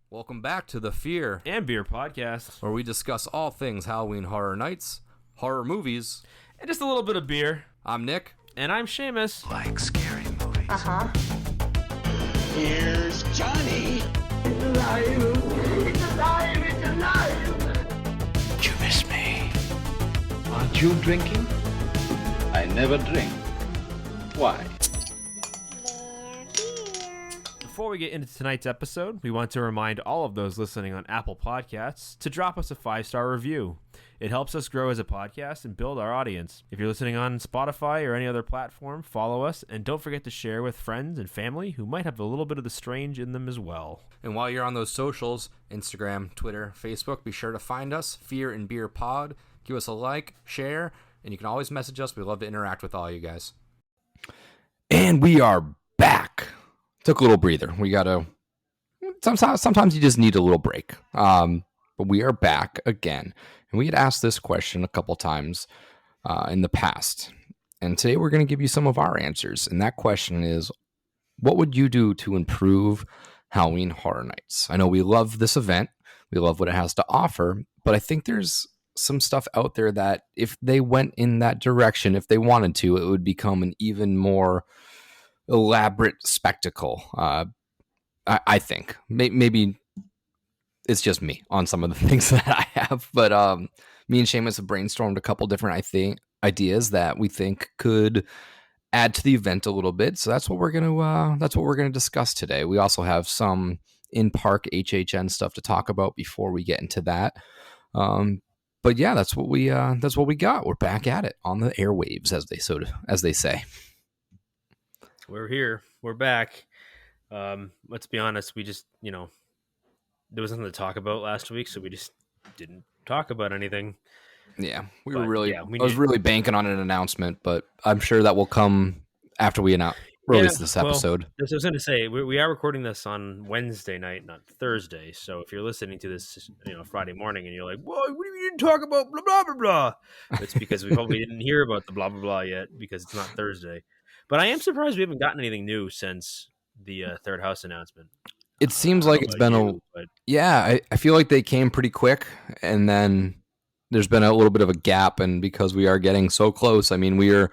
Welcome back to the Fear and Beer podcast, where we discuss all things Halloween Horror Nights, horror movies, and just a little bit of beer. I'm Nick. And I'm Shamus. Like scary movies. Uh-huh. Here's Johnny. It's alive. It's alive. It's alive. Did you miss me? Aren't you drinking? I never drink. Why? Before we get into tonight's episode, we want to remind all of those listening on Apple Podcasts to drop us a 5-star review. It helps us grow as a podcast and build our audience. If you're listening on Spotify or any other platform, follow us, and don't forget to share with friends and family who might have a little bit of the strange in them as well. And while you're on those socials, Instagram, Twitter, Facebook, be sure to find us, Fear and Beer Pod. Give us a like, share, and you can always message us. We love to interact with all you guys. And we are back. Took a little breather. We got to... Sometimes you just need a little break. But we are back again. And we had asked this question a couple times in the past. And today we're going to give you some of our answers. And that question is, what would you do to improve Halloween Horror Nights? I know we love this event. We love what it has to offer. But I think there's some stuff out there that if they went in that direction, if they wanted to, it would become an even more elaborate spectacle. I think. Maybe it's just me on some of the things that I have, but me and Shamus have brainstormed a couple different ideas that we think could add to the event a little bit. So that's what we're gonna discuss today. We also have some in-park HHN stuff to talk about before we get into that. But yeah, that's what we got. We're back at it on the airwaves, as they say. We're here. We're back. Let's be honest. We just, there was nothing to talk about last week, so we just didn't talk about anything. Yeah, I was really banking on an announcement, but I'm sure that will come after we release this episode. Well, as I was going to say, we are recording this on Wednesday night, not Thursday. So if you're listening to this, Friday morning, and you're like, "Whoa, what do you didn't talk about blah blah blah blah?" It's because we probably didn't hear about the blah blah blah yet because it's not Thursday. But I am surprised we haven't gotten anything new since the Third House announcement. It seems like it's been I feel like they came pretty quick, and then there's been a little bit of a gap, and because we are getting so close, I mean, we are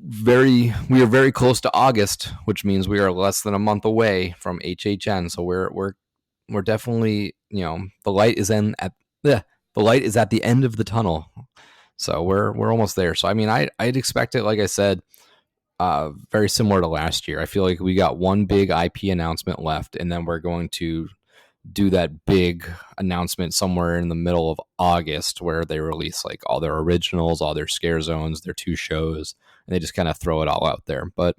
very close to August, which means we are less than a month away from HHN. So we're definitely, the light is at the end of the tunnel. So we're almost there. So I mean, I'd expect it, like I said, very similar to last year. I feel like we got one big IP announcement left, and then we're going to do that big announcement somewhere in the middle of August where they release like all their originals, all their scare zones, their 2 shows, and they just kind of throw it all out there. But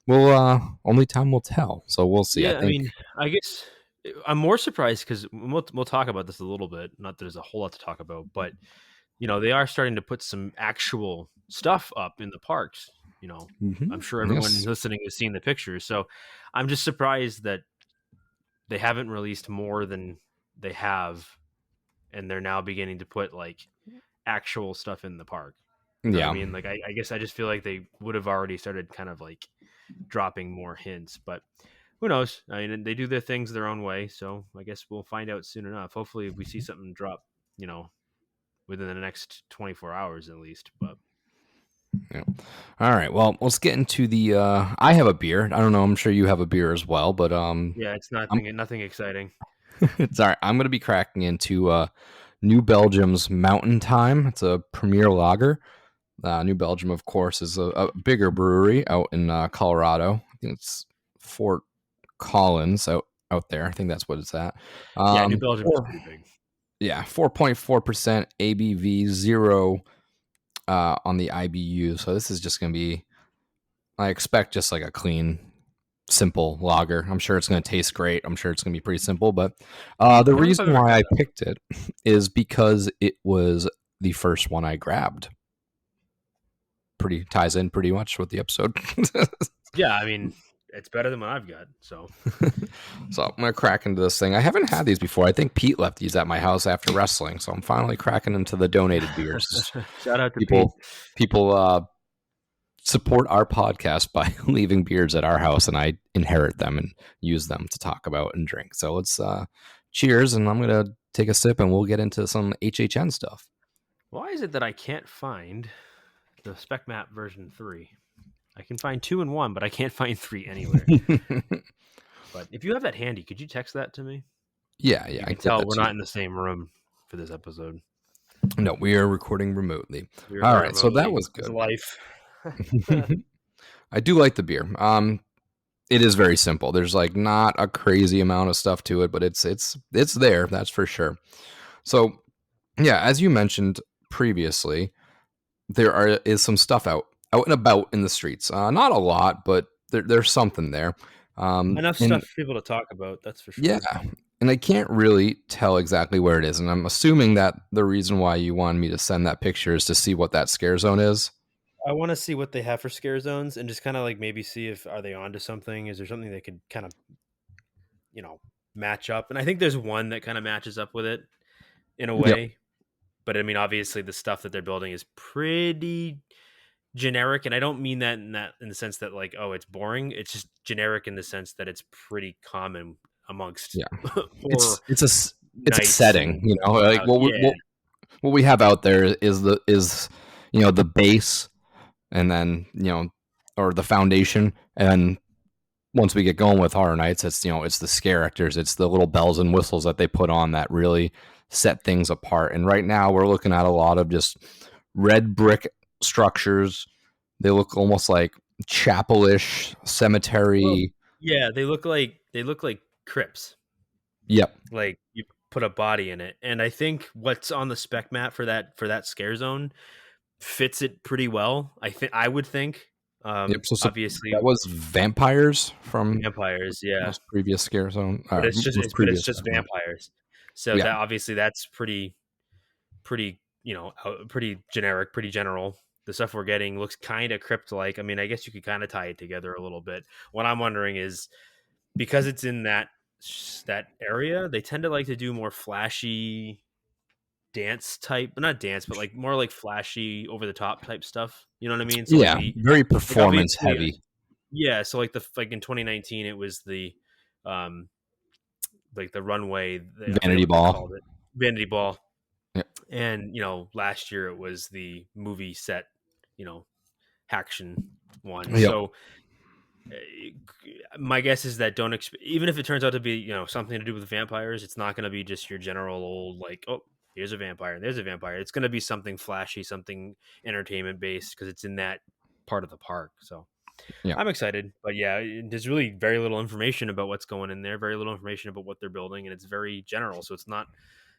we'll only time will tell. So we'll see. Yeah, I guess I'm more surprised because we'll talk about this a little bit. Not that there's a whole lot to talk about, but they are starting to put some actual stuff up in the parks. I'm sure everyone listening has seen the pictures. So I'm just surprised that they haven't released more than they have, and they're now beginning to put like actual stuff in the park. You know what I mean, like I guess I just feel like they would have already started kind of like dropping more hints, but who knows? I mean, they do their things their own way, so I guess we'll find out soon enough. Hopefully, we see something drop, within the next 24 hours at least. But yeah. All right. Well, let's get into the. I have a beer. I don't know. I'm sure you have a beer as well, but yeah, it's nothing exciting. It's all right. I'm going to be cracking into New Belgium's Mountain Time. It's a premier lager. New Belgium, of course, is a bigger brewery out in Colorado. I think it's Fort Collins out there. I think that's what it's at. Yeah, New Belgium is pretty big. Yeah, 4.4% ABV, 0 on the IBU. So this is just going to be, I expect, just like a clean, simple lager. I'm sure it's going to taste great. I'm sure it's going to be pretty simple. But the reason why I picked it is because it was the first one I grabbed. Ties in pretty much with the episode. Yeah, I mean, it's better than what I've got. So I'm going to crack into this thing. I haven't had these before. I think Pete left these at my house after wrestling. So I'm finally cracking into the donated beers. Shout out to people support our podcast by leaving beers at our house, and I inherit them and use them to talk about and drink. So let's cheers, and I'm gonna take a sip, and we'll get into some HHN stuff. Why is it that I can't find the Spec Map version 3? I can find 2 and 1, but I can't find 3 anywhere. But if you have that handy, could you text that to me? Yeah, You I can can tell get that we're to not you. in the same room for this episode. No, we are recording remotely. We're All right, so that remotely. was It's good. life. I do like the beer. It is very simple. There's like not a crazy amount of stuff to it, but it's there, that's for sure. So, yeah, as you mentioned previously, is some stuff out and about in the streets. Not a lot, but there's something there. Enough and stuff for people to talk about, that's for sure. yeah, and I can't really tell exactly where it is, and I'm assuming that the reason why you wanted me to send that picture is to see what that scare zone is. I want to see what they have for scare zones and just kind of like maybe see if are they onto something. Is there something they could kind of, match up? And I think there's one that kind of matches up with it in a way. But I mean, obviously, the stuff that they're building is pretty generic, and I don't mean that in the sense that like, oh, it's boring. It's just generic in the sense that it's pretty common amongst horror It's a nights setting, and like what we have out there is the base, and then or the foundation, and then once we get going with horror nights, it's it's the scare actors, it's the little bells and whistles that they put on that really set things apart. And right now we're looking at a lot of just red brick structures. They look almost like chapelish cemetery. Well, yeah, they look like crypts. Yep. Like you put a body in it, and I think what's on the spec map for that scare zone fits it pretty well. I would think. Yep. So Obviously, that was vampires from vampires. Yeah, most previous scare zone. but it's just vampires. So Yeah. that obviously that's pretty pretty generic, pretty general. The stuff we're getting looks kind of crypt like. I mean, I guess you could kind of tie it together a little bit. What I'm wondering is, because it's in that area, they tend to like to do more flashy dance type, not dance, but like more like flashy over the top type stuff. You know what I mean? So Yeah, very performance obviously, heavy. yeah. So like in 2019, it was the like the runway Vanity Ball. Vanity Ball. Yeah. And last year it was the movie set, action one. Yep. So my guess is that even if it turns out to be something to do with vampires, it's not going to be just your general old like, oh, here's a vampire and there's a vampire. It's going to be something flashy, something entertainment based, because it's in that part of the park. So yeah. I'm excited, but yeah, there's really very little information about what's going in there, very little information about what they're building, and it's very general. So it's not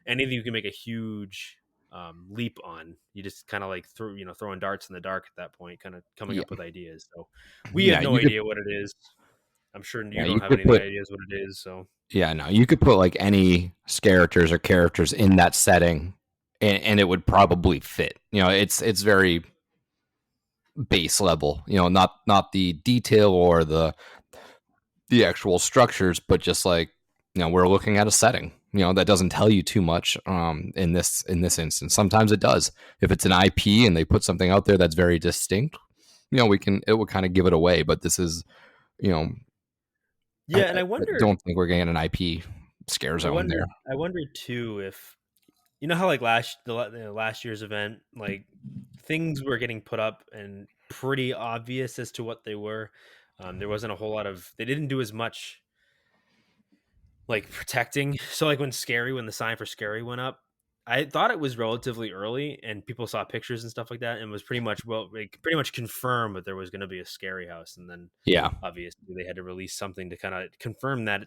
anything you can make a huge leap on. You just kind of like throwing darts in the dark at that point, kind of coming up with ideas. So we have no idea what it is. I'm sure you don't have any ideas what it is. So yeah, no, you could put like any characters in that setting, and it would probably fit. It's very base level. Not the detail or the actual structures, but just like we're looking at a setting. That doesn't tell you too much in this instance. Sometimes it does. If it's an IP and they put something out there that's very distinct, it would kind of give it away. But this is, yeah, and I wonder. I don't think we're getting an IP scare zone there. I wonder too if how like last year's event, like things were getting put up and pretty obvious as to what they were. There wasn't a whole lot of. They didn't do as much like protecting. So like when the sign for Scary went up, I thought it was relatively early and people saw pictures and stuff like that and was pretty much confirmed that there was going to be a Scary house. And then obviously they had to release something to kind of confirm that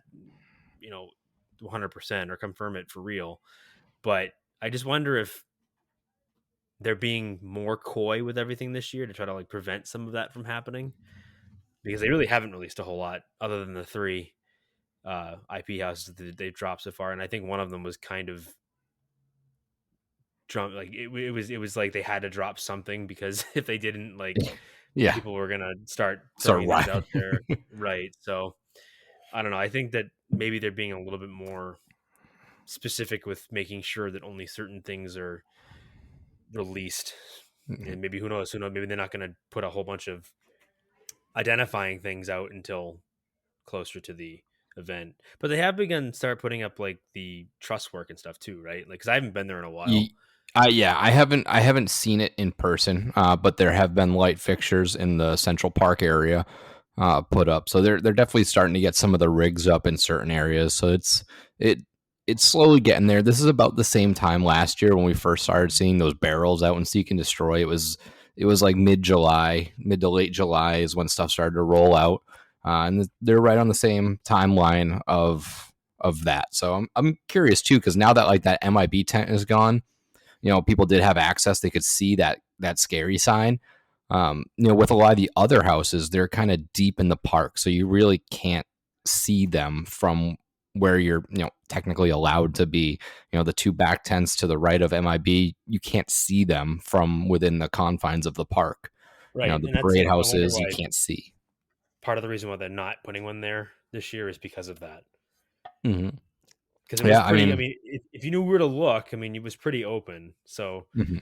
100% or confirm it for real. But I just wonder if they're being more coy with everything this year to try to like prevent some of that from happening, because they really haven't released a whole lot other than the 3 IP houses that they've dropped so far, and I think one of them was kind of like it was like they had to drop something, because if they didn't, like, people were gonna start throwing things out there, right? So I don't know. I think that maybe they're being a little bit more specific with making sure that only certain things are released. And maybe who knows? Maybe they're not going to put a whole bunch of identifying things out until closer to the event. But they have begun start putting up like the truss work and stuff too, right? Like, because I haven't been there in a while. Yeah, I haven't seen it in person, but there have been light fixtures in the Central Park area put up. So they're definitely starting to get some of the rigs up in certain areas. So it's slowly getting there. This is about the same time last year when we first started seeing those barrels out in Seek and Destroy. It was like mid to late July is when stuff started to roll out, and they're right on the same timeline of that. So I'm curious too, because now that like that MIB tent is gone, people did have access. They could see that scary sign. With a lot of the other houses, they're kind of deep in the park, so you really can't see them from where you're, technically allowed to be. The two back tents to the right of MIB, you can't see them from within the confines of the park. Right. The And parade I wonder houses, you why can't see. part of the reason why they're not putting one there this year is because of that. Mm-hmm. Because it was pretty. I I mean, if you knew where to look, I mean, it was pretty open. So mm-hmm.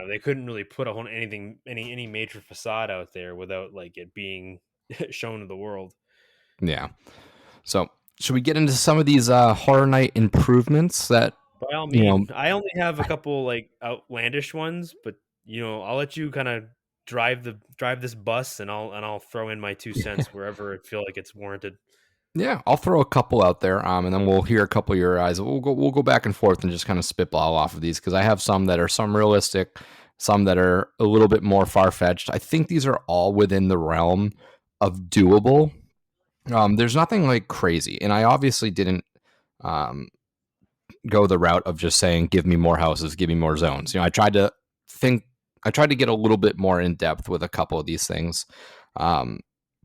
they couldn't really put any major facade out there without like it being shown to the world. Yeah. So should we get into some of these Horror Night improvements that? By all means, I only have a couple like outlandish ones, but I'll let you kind of drive this bus, and I'll throw in my 2 cents wherever I feel like it's warranted. Yeah, I'll throw a couple out there, and then we'll hear a couple of your eyes. We'll go back and forth and just kind of spitball off of these, because I have some that are some realistic, some that are a little bit more far fetched. I think these are all within the realm of doable. There's nothing like crazy, and I obviously didn't go the route of just saying, "Give me more houses, give me more zones." I tried to get a little bit more in depth with a couple of these things, but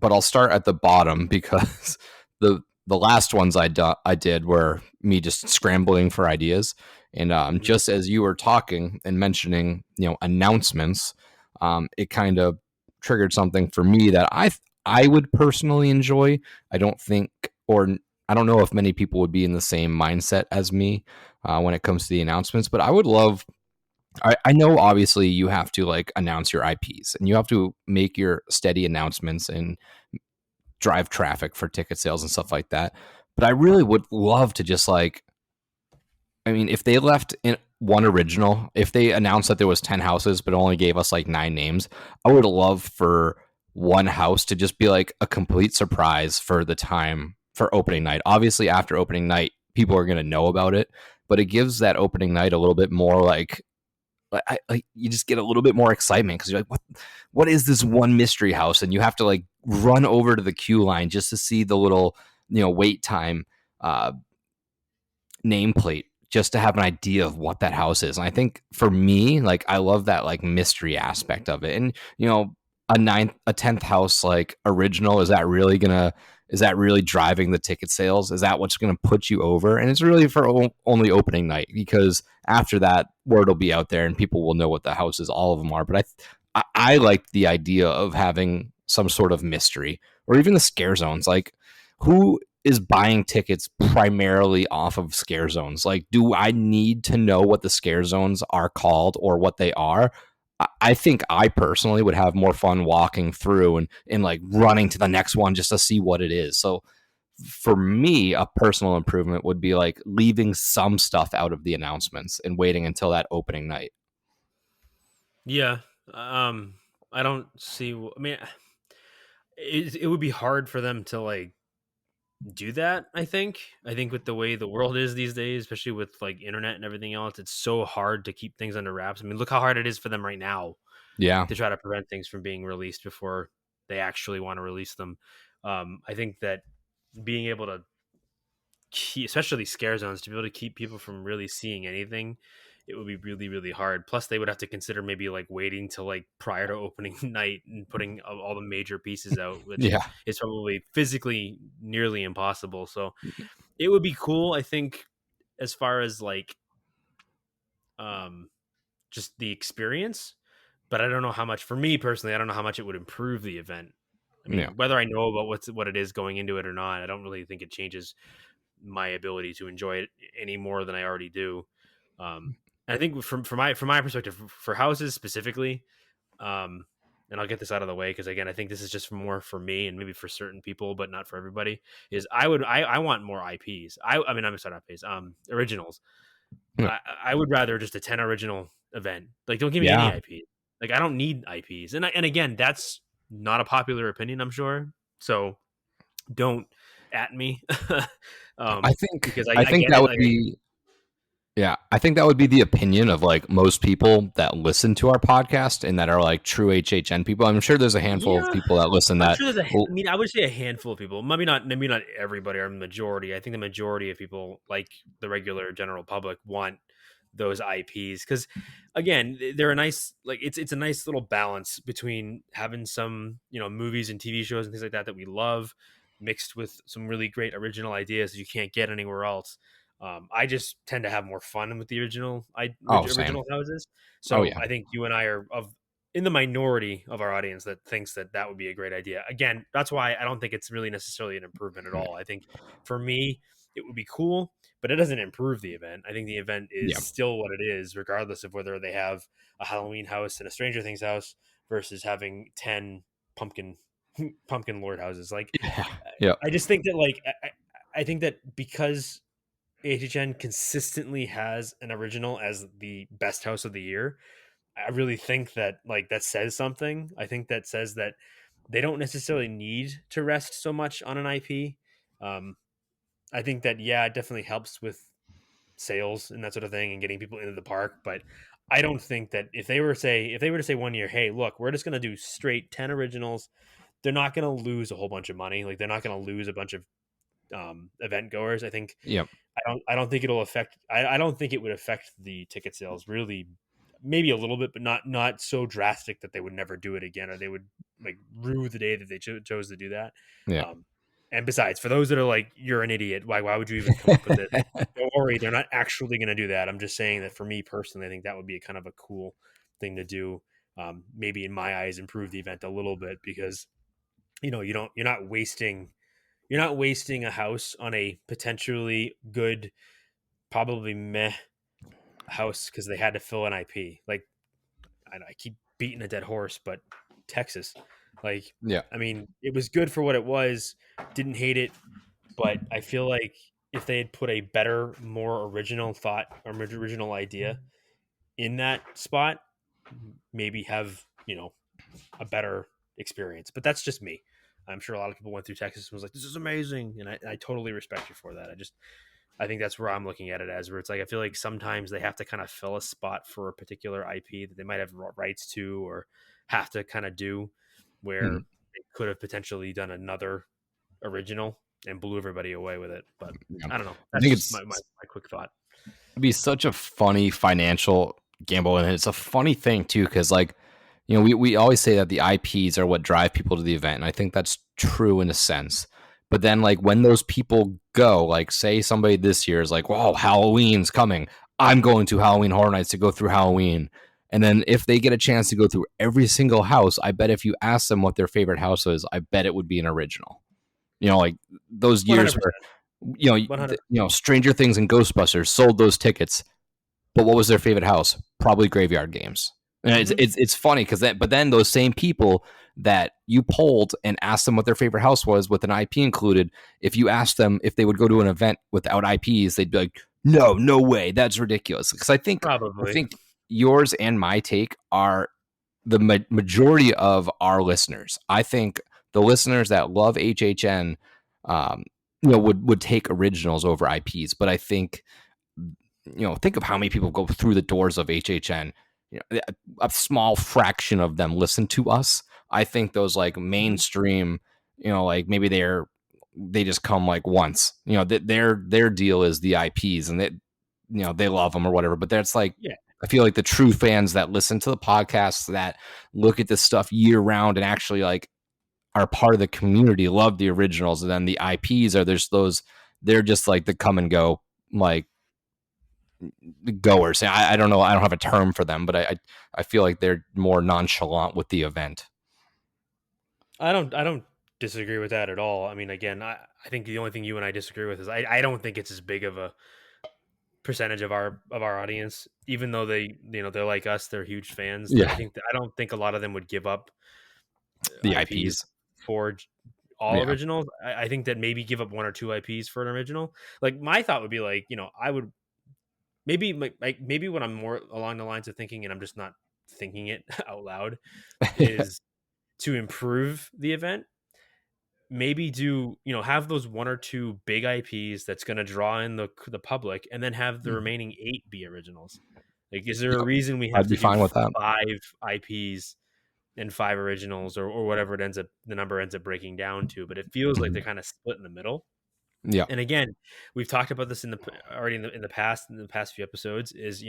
I'll start at the bottom because the last ones I did were me just scrambling for ideas, and just as you were talking and mentioning announcements, it kind of triggered something for me that I would personally enjoy. I don't know if many people would be in the same mindset as me when it comes to the announcements, but I would love. I know obviously you have to like announce your IPs and you have to make your steady announcements and drive traffic for ticket sales and stuff like that. But I really would love to just if they left in one original, if they announced that there was 10 houses but only gave us like 9 names, I would love for one house to just be like a complete surprise for the time for opening night. Obviously after opening night, people are going to know about it, but it gives that opening night a little bit more like you just get a little bit more excitement because you're like, what is this one mystery house? And you have to like run over to the queue line just to see the little, wait time nameplate just to have an idea of what that house is. And I think for me, like, I love that like mystery aspect of it. And, a 10th house, like original, is that really driving the ticket sales? Is that what's going to put you over? And it's really for only opening night, because after that, word will be out there and people will know what the houses, all of them are. But I like the idea of having some sort of mystery, or even the scare zones. Like, who is buying tickets primarily off of scare zones? Like, do I need to know what the scare zones are called or what they are? I think I personally would have more fun walking through and like running to the next one just to see what it is. So for me, a personal improvement would be like leaving some stuff out of the announcements and waiting until that opening night. Yeah. I don't see. I mean, it would be hard for them to like do that. I think with the way the world is these days, especially with like internet and everything else, it's so hard to keep things under wraps. I mean, look how hard it is for them right now. Yeah. To try to prevent things from being released before they actually want to release them. I think that being able to keep, especially scare zones, to be able to keep people from really seeing anything, it would be really, really hard. Plus, they would have to consider maybe like waiting till like prior to opening night and putting all the major pieces out, which is probably physically nearly impossible. So it would be cool, I think, as far as like just the experience. But I don't know how much, for me personally, I don't know how much it would improve the event. I mean, whether I know about what it is going into it or not, I don't really think it changes my ability to enjoy it any more than I already do. I think from my perspective, for houses specifically, and I'll get this out of the way because again, I think this is just more for me and maybe for certain people, but not for everybody. Is I want more IPs. I mean, I'm sorry, not IPs, originals. Yeah. I would rather just a 10 original event. Like, don't give me any Yeah. IP. Like, I don't need IPs. And again, that's not a popular opinion, I'm sure. So don't at me. I think Because I I think get that it. would Like, be Yeah, I think that would be the opinion of like most people that listen to our podcast and that are like true HHN people. I'm sure there's a handful of yeah, people that listen I'm that sure there's will, I mean, I would say a handful of people. Maybe not everybody or the majority. I think the majority of people, like the regular general public, want those IPs because, again, they're a nice it's a nice little balance between having some movies and TV shows and things like that that we love, mixed with some really great original ideas that you can't get anywhere else. I just tend to have more fun with the same. original houses. Oh So yeah. I think you and I are in the minority of our audience that thinks that would be a great idea. Again, that's why I don't think it's really necessarily an improvement at all. I think for me, it would be cool, but it doesn't improve the event. I think the event is Yeah. still what it is, regardless of whether they have a Halloween house and a Stranger Things house versus having 10 pumpkin pumpkin lord houses. Like, Yeah. Yeah. I just think that I think that because HHN consistently has an original as the best house of the year, I really think that that says something. I think that says that they don't necessarily need to rest so much on an IP. Um, I think that it definitely helps with sales and that sort of thing and getting people into the park. But I don't think that if they were to say one year, hey, look, we're just going to do straight 10 originals, they're not going to lose a whole bunch of money. Like they're not going to lose a bunch of event goers. I think Yeah. I don't think it'll affect. I don't think it would affect the ticket sales really. Maybe a little bit, but not so drastic that they would never do it again, or they would like rue the day that they chose to do that. Yeah. And besides, for those that are like, you're an idiot, why would you even come up with this? Don't worry, they're not actually going to do that. I'm just saying that for me personally, I think that would be a kind of a cool thing to do. Maybe in my eyes, improve the event a little bit because you're not wasting a house on a potentially good, probably meh house because they had to fill an IP. Like I keep beating a dead horse, but Texas, like Yeah. I mean, it was good for what it was. Didn't hate it, but I feel like if they had put a better, more original thought or original idea in that spot, maybe have a better experience. But that's just me. I'm sure a lot of people went through Texas and was like, "This is amazing," and I totally respect you for that. I think that's where I'm looking at it as, where it's like I feel like sometimes they have to kind of fill a spot for a particular IP that they might have rights to or have to kind of do, where Mhm. they could have potentially done another original and blew everybody away with it. But Yeah. I don't know. I That's think just my quick thought. it'd be such a funny financial gamble, and it's a funny thing too, because like we always say that the IPs are what drive people to the event, and I think that's true in a sense. But then like when those people go, like say somebody this year is like, "Whoa, Halloween's coming! I'm going to Halloween Horror Nights to go through Halloween." And then if they get a chance to go through every single house, I bet if you ask them what their favorite house is, I bet it would be an original. Like those years 100%. where 100. Stranger Things and Ghostbusters sold those tickets, but what was their favorite house? Probably Graveyard Games. And it's funny because but then those same people that you polled and asked them what their favorite house was with an IP included, if you asked them if they would go to an event without IPs, they'd be like, no way, that's ridiculous. Because I think Probably. yours and my take are the majority of our listeners. I think the listeners that love HHN, would take originals over IPs. But I think think of how many people go through the doors of HHN. A small fraction of them listen to us. I think those like mainstream, like maybe they just come like once. Their deal is the IPs, and they love them or whatever. But that's like, Yeah. I feel like the true fans that listen to the podcasts, that look at this stuff year round and actually like are part of the community, love the originals. And then the IPs are they're just like the come and go, like goers. I don't know. I don't have a term for them, but I feel like they're more nonchalant with the event. I don't disagree with that at all. I mean, again, I think the only thing you and I disagree with is I don't think it's as big of percentage of our audience, even though they they're like us, they're huge fans. Yeah. I don't think a lot of them would give up The IPs IPs. for all Yeah. originals. I think that maybe give up 1 or 2 IPs for an original. Like my thought would be like, I would maybe when I'm more along the lines of thinking and I'm just not thinking it out loud is to improve the event. Maybe do have those 1 or 2 big IPs that's going to draw in the public, and then have the remaining 8 be originals. Like, is there a reason we have I'd to be do fine with that. 5 IPs and 5 originals, or whatever the number ends up breaking down to? But it feels like they're kind of split in the middle. Yeah. And again, we've talked about this already in the past few episodes. Is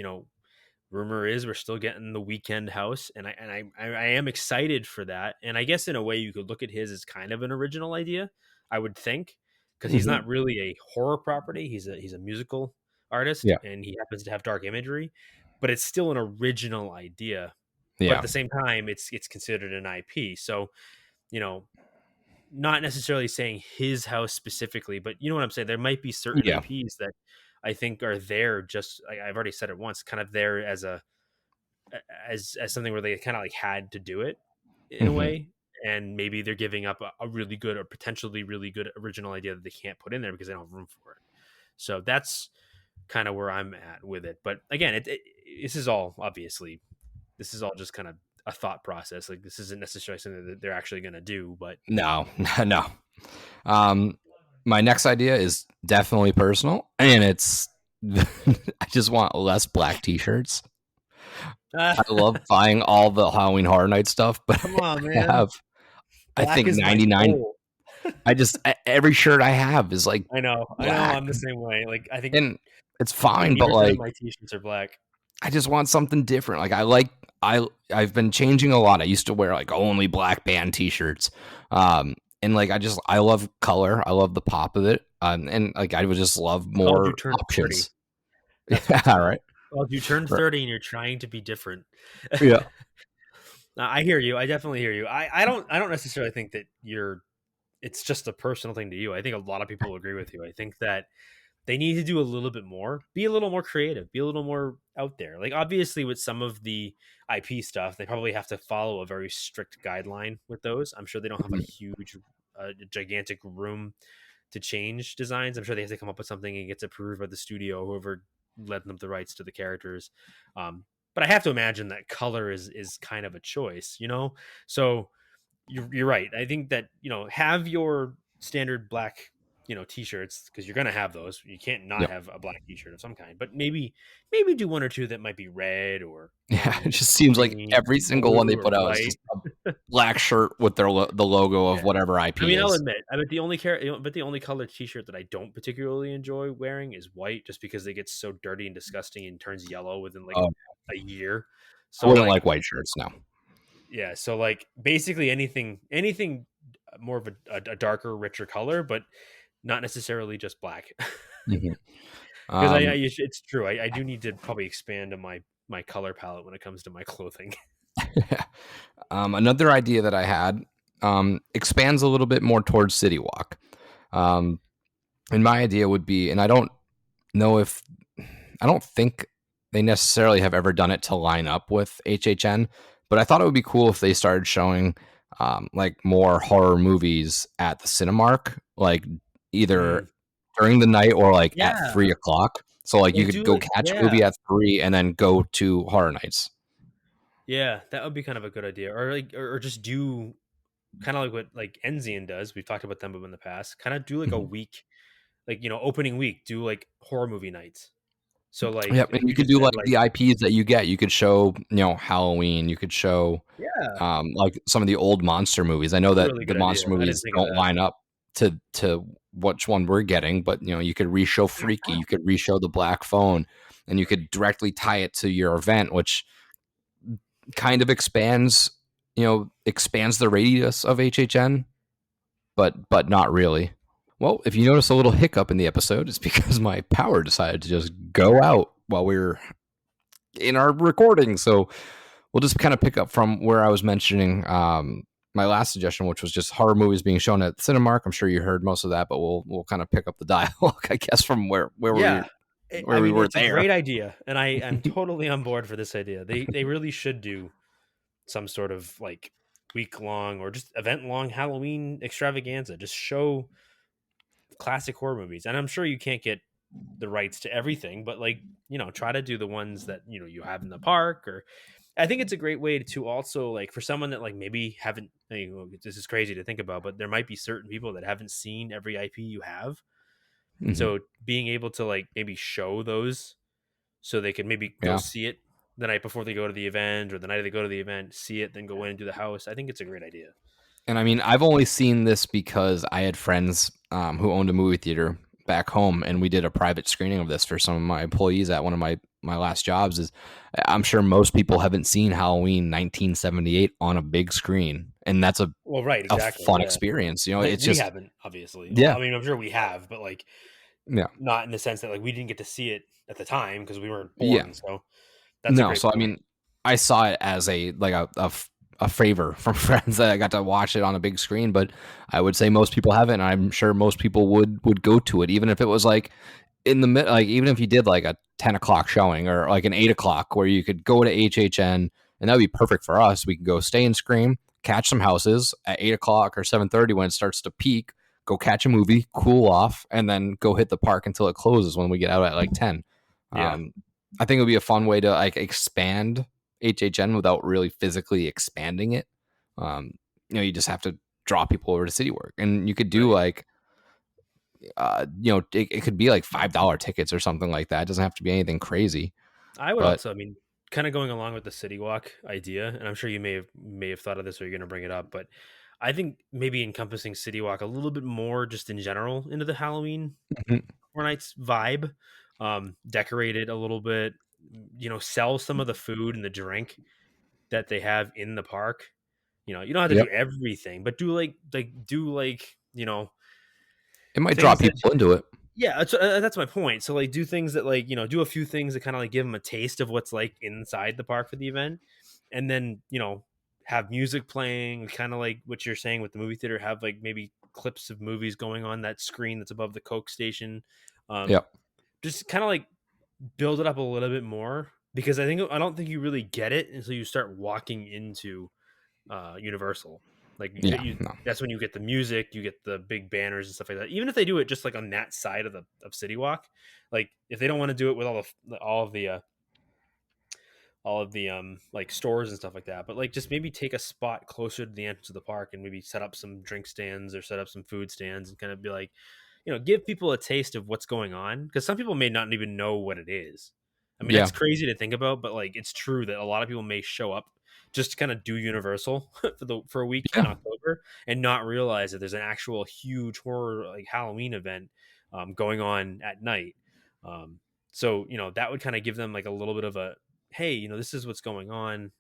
rumor is we're still getting the Weekend house, and I am excited for that. And I guess in a way you could look at his as kind of an original idea, I would think, because he's not really a horror property. He's a musical artist, Yeah. and he happens to have dark imagery, but it's still an original idea. Yeah. But at the same time, it's considered an IP. So, not necessarily saying his house specifically, but you know what I'm saying? There might be certain IPs that I think are there just, I've already said it once, kind of there as something where they kind of like had to do it in a way. And maybe they're giving up a really good or potentially really good original idea that they can't put in there because they don't have room for it. So that's kind of where I'm at with it. But again, this is all just kind of a thought process. Like, this isn't necessarily something that they're actually going to do, but no. My next idea is definitely personal, and it's I just want less black t-shirts. I love buying all the Halloween Horror Night stuff, but come on, man. I think 99. Every shirt I have is like I know I'm the same way. Like, I think, and it's fine, but like my t-shirts are black. I just want something different. Like I've been changing a lot. I used to wear like only black band t-shirts. And like I love color. I love the pop of it. And like I would just love more options. Yeah, right. Well, you turn 30 and you're trying to be different. Yeah. I hear you. I definitely hear you. I don't necessarily think that it's just a personal thing to you. I think a lot of people will agree with you. I think that they need to do a little bit more, be a little more creative, be a little more out there. Like, obviously with some of the IP stuff, they probably have to follow a very strict guideline with those. I'm sure they don't have a huge, gigantic room to change designs. I'm sure they have to come up with something and it gets approved by the studio, whoever led them the rights to the characters. But I have to imagine that color is kind of a choice, So you're right. I think that, have your standard black t-shirts, because you're gonna have those. You can't not have a black t-shirt of some kind, but maybe do 1 or 2 that might be red or it just seems like every single one they put out is just a black shirt with the logo of whatever IP. I mean, I'll admit, the only color t-shirt that I don't particularly enjoy wearing is white, just because it gets so dirty and disgusting and turns yellow within like a year. So I wouldn't like white shirts now. Yeah, so like basically anything more of a darker, richer color, but not necessarily just black. Because it's true. I do need to probably expand on my color palette when it comes to my clothing. Another idea that I had expands a little bit more towards City Walk. And my idea would be, and I don't think they necessarily have ever done it to line up with HHN, but I thought it would be cool if they started showing like more horror movies at the Cinemark, like either during the night or like at 3:00. So like you could go catch a movie at 3 and then go to Horror Nights. Yeah, that would be kind of a good idea. Or like, or just do kind of like what like Enzian does. We've talked about them in the past. Kind of do like a week, like opening week, do like horror movie nights. So like, and you could do like the IPs that you get. You could show Halloween. You could show like some of the old monster movies. I know that the monster movies don't line up to which one we're getting, but you could re-show Freaky, you could re-show The Black Phone, and you could directly tie it to your event, which kind of expands the radius of HHN, but not really. Well, if you notice a little hiccup in the episode, it's because my power decided to just go out while we were in our recording. So we'll just kind of pick up from where I was mentioning my last suggestion, which was just horror movies being shown at Cinemark. I'm sure you heard most of that, but we'll kind of pick up the dialogue, I guess, from where we were. where I we mean, were it's a there. great idea, and I am totally on board for this idea. They really should do some sort of like week long or just event long Halloween extravaganza. Just show classic horror movies, and I'm sure you can't get the rights to everything, but like try to do the ones that you have in the park. Or I think it's a great way to also, like, for someone that like maybe haven't, this is crazy to think about, but there might be certain people that haven't seen every IP you have. Mhm. So being able to like maybe show those so they can maybe go Yeah. see it the night before they go to the event, or the night they go to the event, see it, then go in and do the house. I think it's a great idea. And I mean, I've only seen this because I had friends who owned a movie theater back home, and we did a private screening of this for some of my employees at one of my last jobs. Is I'm sure most people haven't seen Halloween 1978 on a big screen, and that's Well, right, a exactly. fun Yeah. experience. You know, Like, it's we just haven't, obviously. Well, yeah, I mean, I'm sure we have, but like yeah, not in the sense that like we didn't get to see it at the time because we weren't yeah. born. So that's a No, great so I point. mean, I saw it as a favor from friends that I got to watch it on a big screen, but I would say most people haven't. And I'm sure most people would go to it, even if it was like in the mid, like even if you did like a 10 o'clock showing or like an 8 o'clock, where you could go to HHN, and that would be perfect for us. We could go stay and scream, catch some houses at 8 o'clock or 7:30 when it starts to peak. Go catch a movie, cool off, and then go hit the park until it closes when we get out at like 10. Yeah. I think it would be a fun way to like expand HHN without really physically expanding it. You just have to draw people over to City Work, and you could do Right. like, it could be like $5 tickets or something like that. It doesn't have to be anything crazy, I would but also, I mean, kind of going along with the City Walk idea, and I'm sure you may have thought of this or you're going to bring it up, but I think maybe encompassing City Walk a little bit more just in general into the Halloween Mhm. Horror Nights vibe, decorate it a little bit, sell some of the food and the drink that they have in the park. You don't have to Yep, do everything, but do like it might draw things that, people into it. yeah, that's my point. So like do things that like do a few things that kind of like give them a taste of what's like inside the park for the event, and then have music playing, kind of like what you're saying with the movie theater. Have like maybe clips of movies going on that screen that's above the Coke station. Um, Yep. just kind of like build it up a little bit more, because I don't think you really get it until you start walking into Universal. Like Yeah. No. that's when you get the music, you get the big banners and stuff like that. Even if they do it just like on that side of City Walk, like if they don't want to do it with all of the like stores and stuff like that, but like just maybe take a spot closer to the entrance of the park and maybe set up some drink stands or set up some food stands and kind of be like, give people a taste of what's going on, because some people may not even know what it is. I mean, Yeah. that's crazy to think about, but like it's true that a lot of people may show up just to kind of do Universal for a week in Yeah. October and not realize that there's an actual huge horror like Halloween event going on at night. So that would kind of give them like a little bit of a, hey, this is what's going on,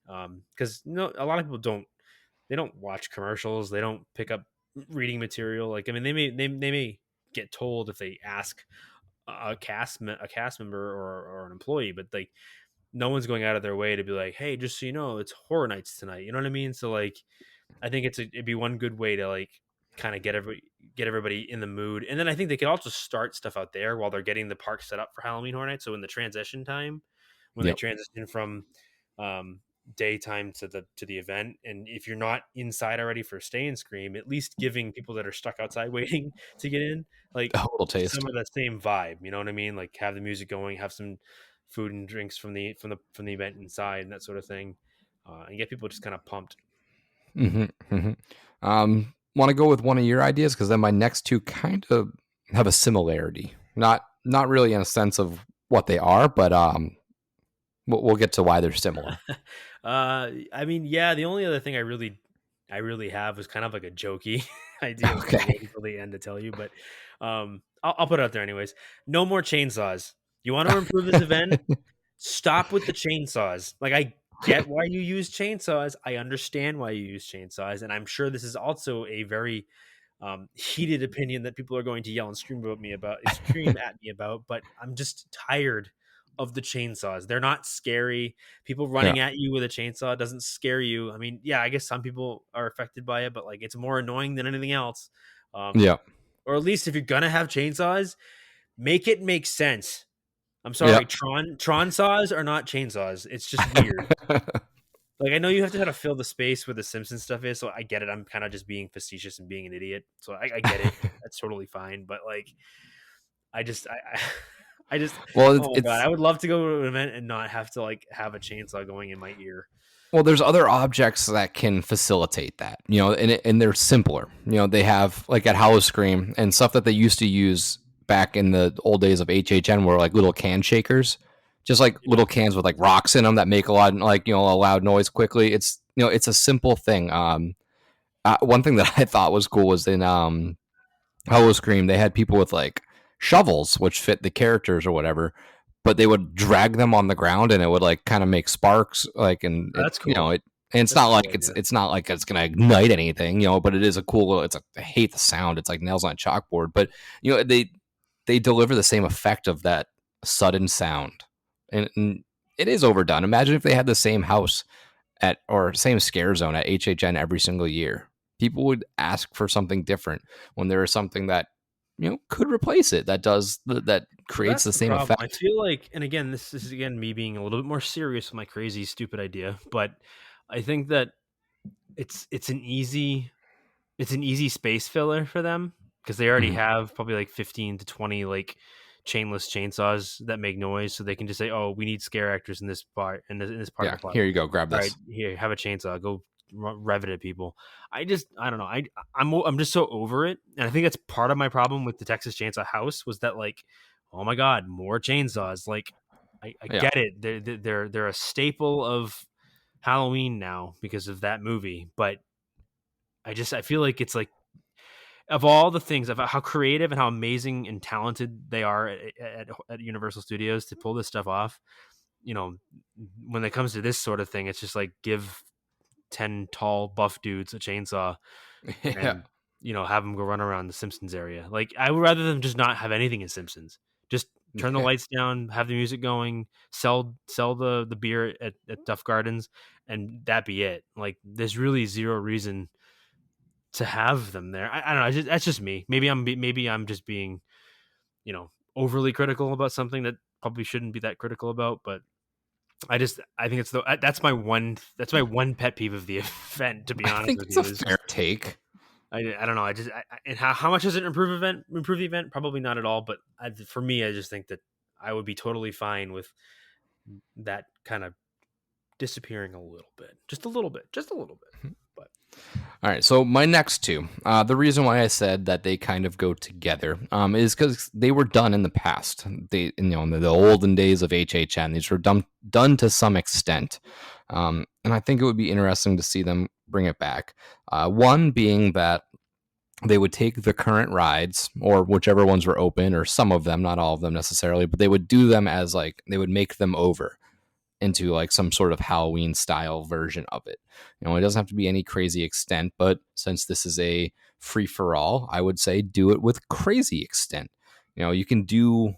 because a lot of people don't watch commercials, they don't pick up reading material. Like, I mean, they may get told if they ask a cast member or an employee, but like no one's going out of their way to be like, hey, just so you know, it's Horror Nights tonight. You know what I mean? So like, I think it'd be one good way to like kind of get everybody in the mood, and then I think they could also start stuff out there while they're getting the park set up for Halloween Horror Nights. So in the transition time, when they Yep. transition from um, daytime to the event, and if you're not inside already for Stay and Scream, at least giving people that are stuck outside waiting to get in like A little taste. some of that same vibe. You know what I mean? Like have the music going, have some food and drinks from the event inside and that sort of thing, and get people just kind of pumped. Want to go with one of your ideas, because then my next two kind of have a similarity. Not really in a sense of what they are, but we'll get to why they're similar. I mean, yeah, the only other thing I really have was kind of like a jokey idea. I was kind of Okay. waiting till the end to tell you, but I'll put it out there anyways. No more chainsaws. You want to improve this event? Stop with the chainsaws. Like, I get why you use chainsaws. I understand why you use chainsaws, and I'm sure this is also a very heated opinion that people are going to yell and scream at me about. But I'm just tired of the chainsaws. They're not scary. People Yeah. running at you with a chainsaw doesn't scare you. I mean, yeah, I guess some people are affected by it, but like it's more annoying than anything else. Yeah. Or at least if you're gonna have chainsaws, make it make sense. I'm sorry, Yep. Tron saws are not chainsaws. It's just weird. Like, I know you have to kind of fill the space where the Simpsons stuff is, so I get it. I'm kind of just being facetious and being an idiot, so I get it. That's totally fine. But like, I just, Well, oh my god, I would love to go to an event and not have to like have a chainsaw going in my ear. well, there's other objects that can facilitate that, and they're simpler. They have like at Howl-O-Scream and stuff that they used to use back in the old days of HHN were like little can shakers, just like little cans with like rocks in them that make a lot like a loud noise quickly. It's a simple thing. One thing that I thought was cool was in Howl-O-Scream they had people with like shovels which fit the characters or whatever, but they would drag them on the ground and it would like kind of make sparks like That's cool. and it's That's not a like cool it's idea. it's not like it's gonna ignite anything, but it is a cool little. I hate the sound. It's like nails on a chalkboard, but they deliver the same effect of that sudden sound, and it is overdone. Imagine if they had the same house or same scare zone at HHN every single year. People would ask for something different when there is something that could replace it that creates That's the the same problem. effect. I feel like, and again, this is again me being a little bit more serious with my crazy, stupid idea, but I think that it's an easy space filler for them because they already Mhm. have probably like 15 to 20 like chainless chainsaws that make noise, so they can just say, "Oh, we need scare actors in this part in this part of Yeah, the park. here you go. Grab All right, this. here, have a chainsaw. Go rev it at people." I don't know. I'm just so over it, and I think that's part of my problem with the Texas Chainsaw House was that like, oh my god, more chainsaws. Like, I Yeah. get it. They're a staple of Halloween now because of that movie, but I feel like it's like of all the things of how creative and how amazing and talented they are at Universal Studios to pull this stuff off. When it comes to this sort of thing, it's just like give 10 tall buff dudes a chainsaw Yeah. and have them go run around the Simpsons area. Like, I would rather them just not have anything in Simpsons. Just turn the lights down, have the music going, sell the beer at Duff Gardens, and that be it. Like, there's really zero reason to have them there. I don't know. That's just me. Maybe I'm just being overly critical about something that probably shouldn't be that critical about. But I think it's that's my one pet peeve of the event. To be I honest think with it's you, a is fair just take. I don't know. And how much does it improve the event? Probably not at all. But for me, I just think that I would be totally fine with that kind of disappearing a little bit, just a little bit. But All right, so my next two. The reason why I said that they kind of go together is because they were done in the past. They, in the olden days of HHN, these were done to some extent, and I think it would be interesting to see them bring it back. One being that they would take the current rides, or whichever ones were open, or some of them, not all of them necessarily, but they would do them as like they would make them over into like some sort of Halloween style version of it. It doesn't have to be any crazy extent, but since this is a free for all, I would say do it with crazy extent. You can do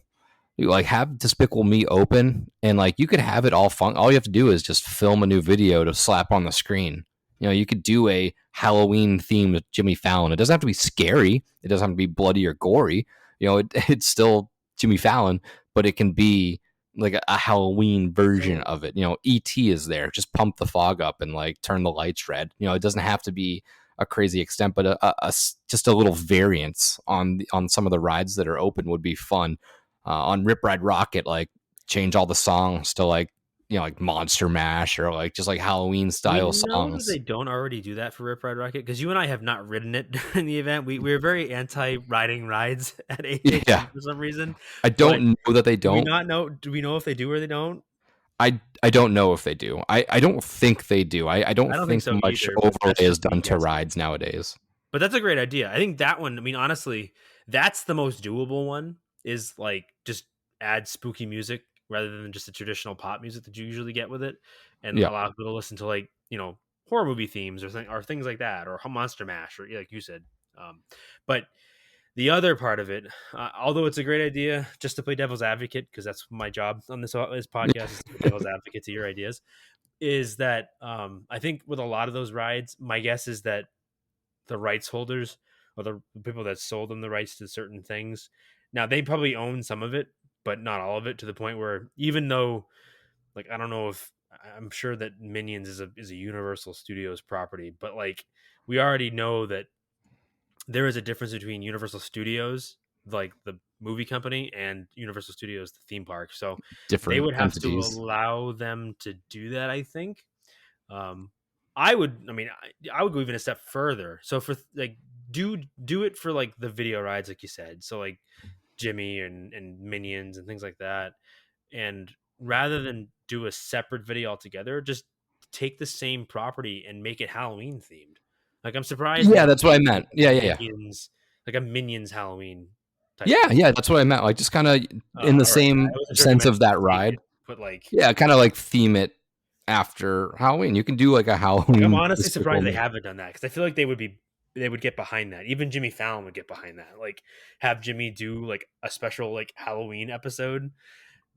like have Despicable Me open and like you could have it all fun. All you have to do is just film a new video to slap on the screen. You could do a Halloween theme with Jimmy Fallon. It doesn't have to be scary. It doesn't have to be bloody or gory. It's still Jimmy Fallon, but it can be like a Halloween version of it. E.T. is there. Just pump the fog up and like turn the lights red. It doesn't have to be a crazy extent, but just a little variance on some of the rides that are open would be fun. On Rip Ride Rocket, like change all the songs to like like Monster Mash or like just like Halloween do we style know that songs. they don't already do that for Rip Ride Rocket? Because you and I have not ridden it during the event. We're very anti riding rides at HHN Yeah, for some reason. I don't know that they Do we don't. not know? Do we know if they do or they don't? I don't know if they do. I don't think they do. I don't I don't think think so much either, but overlay that's is just me done to guessing. rides nowadays. But that's a great idea. I think that one, I mean, honestly, that's the most doable one, is like just add spooky music rather than just the traditional pop music that you usually get with it, and Yeah. allow people to listen to like, horror movie themes or things like that, or Monster Mash, or like you said. But the other part of it, although it's a great idea, just to play devil's advocate, because that's my job on this podcast, is to play devil's advocate to your ideas, is that I think with a lot of those rides, my guess is that the rights holders or the people that sold them the rights to certain things, now they probably own some of it, but not all of it, to the point where even though, like, I don't know if I'm sure that Minions is a Universal Studios property, but like we already know that there is a difference between Universal Studios, like the movie company, and Universal Studios, the theme park. So they Different would have to entities. allow them to do that, I think. Um, I would, I mean, I would go even a step further. So for like, do it for like the video rides, like you said. So like Jimmy and Minions and things like that. And rather than do a separate video altogether, just take the same property and make it Halloween themed. Like, I'm surprised they Yeah, that's what I meant. Yeah, yeah, yeah. Minions, like a Minions Halloween type. Yeah, yeah, that's what I meant. Like just kind of in the All right. I same wasn't sure if you sense meant of that take ride. it, but like Yeah, kind of like theme it after Halloween. You can do like a I'm Halloween honestly despicable surprised they Me. haven't done that, because I feel like they would get behind that. Even Jimmy Fallon would get behind that. Like, have Jimmy do like a special like Halloween episode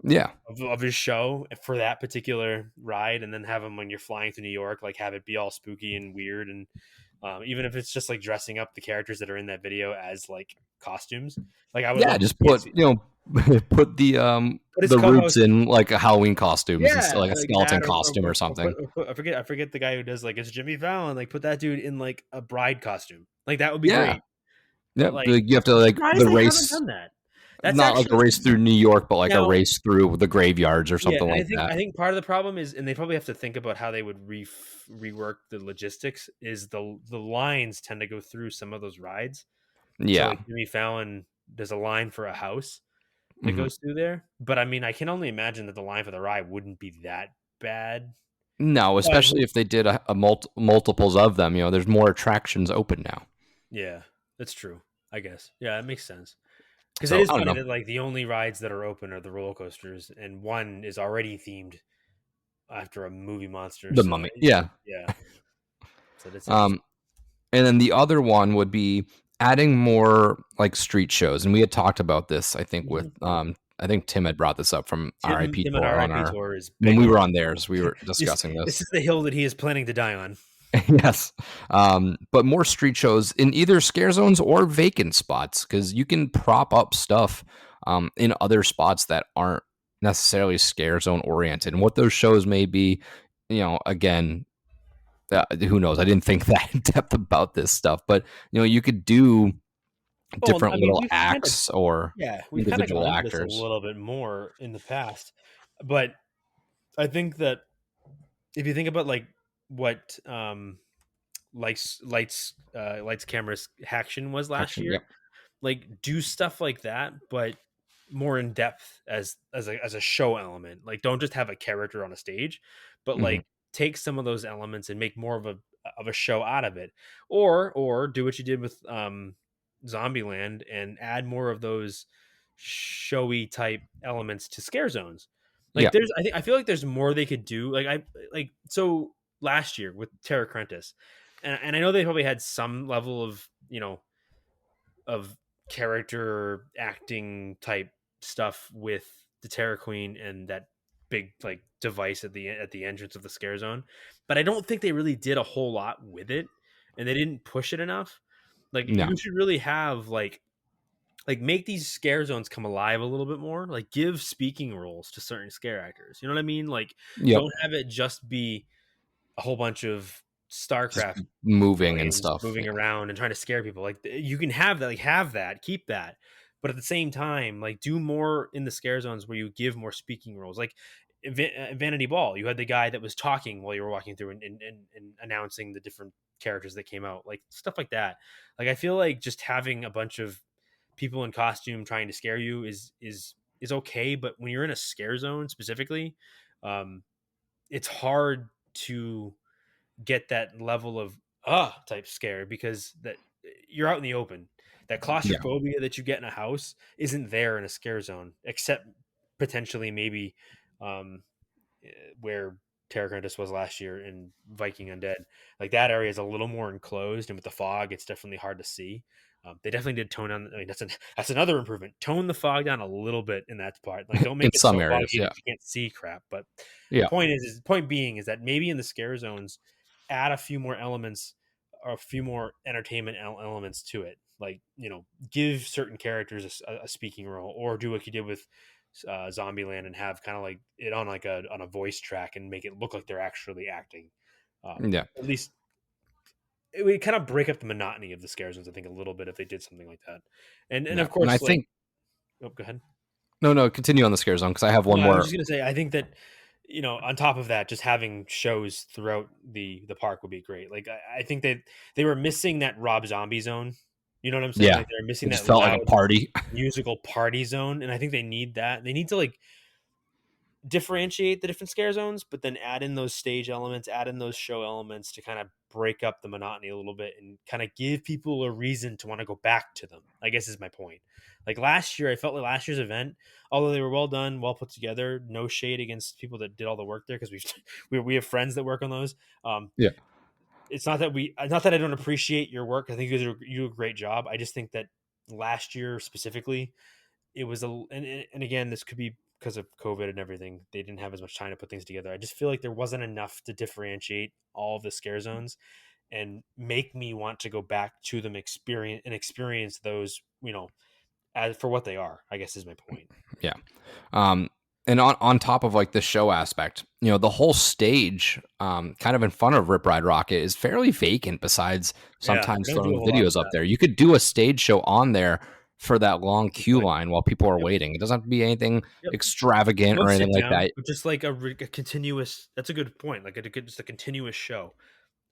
Yeah. of his show for that particular ride, and then have him when you're flying through New York, like have it be all spooky and weird, and even if it's just like dressing up the characters that are in that video as like costumes. Like, I would Yeah, love to just put, see put put his the roots co-host. in like a Halloween costumes and Yeah, like a like skeleton that, costume or something. I forget the guy who does like it's Jimmy Fallon. Like, put that dude in like a bride costume. Like, that would be Yeah. great. Yeah, But like, you have to I'm like surprised the they haven't race, done that. That's not like a actually race through New York, but like a now. race through the graveyards or Yeah, something and like that. I think part of the problem is, and they probably have to think about how they would rework the logistics. Is the lines tend to go through some of those rides. So Yeah. like Jimmy Fallon, there's a line for a house that Mhm. goes through there. But I mean, I can only imagine that the line for the ride wouldn't be that bad. No, But especially if they did a multiples of them. There's more attractions open now. yeah, that's true. I guess. Yeah, that makes sense. Because it So is I don't funny know. that like the only rides that are open are the roller coasters, and one is already themed after a movie monster. The So Mummy. Yeah. yeah, so that's interesting. Um, and then the other one would be adding more like street shows. And we had talked about this, I think, with Mhm. I think Tim had brought this up from RIP Tim at Tour on RIP our Tour is when big we on were this. on theirs. We were discussing This this. is the hill that he is planning to die on. Yes. But more street shows in either scare zones or vacant spots, because you can prop up stuff in other spots that aren't necessarily scare zone oriented. And what those shows may be, again, who knows? I didn't think that in depth about this stuff, but you could do Well, different I mean, little acts or we've kind of individual gone into this a actors. little bit more in the past, but I think that if you think about like what lights cameras action was last Action, year, yep. like do stuff like that, but more in depth as a show element. Like, don't just have a character on a stage, but Mhm. like take some of those elements and make more of a show out of it, or do what you did with Zombieland and add more of those showy type elements to scare zones. Like, Yeah. I feel like there's more they could do. So last year with Terra Crentis, and I know they probably had some level of of character acting type stuff with the Terror Queen and that big like device at the entrance of the scare zone, but I don't think they really did a whole lot with it, and they didn't push it enough. Like, No. you should really have like make these scare zones come alive a little bit more. Like, give speaking roles to certain scare actors. You know what I mean? Like, Yep. don't have it just be a whole bunch of Just StarCraft moving and aliens stuff. moving around and trying to scare people. Like, you can have that, keep that, but at the same time, like, do more in the scare zones where you give more speaking roles. Like Vanity Ball, you had the guy that was talking while you were walking through and announcing the different characters that came out, like stuff like that. Like, I feel like just having a bunch of people in costume trying to scare you is okay, but when you're in a scare zone specifically, it's hard to get that level of type scare, because that you're out in the open. That Yeah. claustrophobia that you get in a house isn't there in a scare zone, except potentially maybe um, where Terra Crentis was last year in Viking Undead. Like, that area is a little more enclosed, and with the fog, it's definitely hard to see. They definitely did tone down. I mean, that's another improvement. Tone the fog down a little bit in that part. Like, don't make In it some so areas, foggy yeah. that you can't see crap. But Yeah. point being is that maybe in the scare zones, add a few more elements or a few more entertainment elements to it. Like, give certain characters a speaking role, or do what you did with Zombieland and have kind of like it on like on a voice track and make it look like they're actually acting. Yeah. At least it would kind of break up the monotony of the scare zones, I think, a little bit if they did something like that. And Yeah. of course, And I like, think oh, go ahead. no, continue on the scare zone because I have one No, I was more. just gonna say, I think that on top of that, just having shows throughout the park would be great. Like, I think that they were missing that Rob Zombie zone. You know what I'm saying? Yeah. Like they're missing It just that felt like loud a party. musical party zone, and I think they need that. They need to like differentiate the different scare zones, but then add in those stage elements, add in those show elements to kind of break up the monotony a little bit and kind of give people a reason to want to go back to them, I guess is my point. Like last year, I felt like last year's event, although they were well done, well put together, no shade against people that did all the work there because we have friends that work on those. Yeah. It's not that I don't appreciate your work. I think you do a great job. I just think that last year specifically, it was and again, this could be because of COVID and everything. They didn't have as much time to put things together. I just feel like there wasn't enough to differentiate all of the scare zones and make me want to go back to them experience those, as for what they are, I guess is my point. Yeah. And on top of like the show aspect, the whole stage, kind of in front of Rip Ride Rocket is fairly vacant besides sometimes they don't throwing do a lot of videos up there. You could do a stage show on there for that long queue line while people are waiting. It doesn't have to be anything Yep. extravagant or anything like that. But just like a continuous, that's a good point. Like just a continuous show,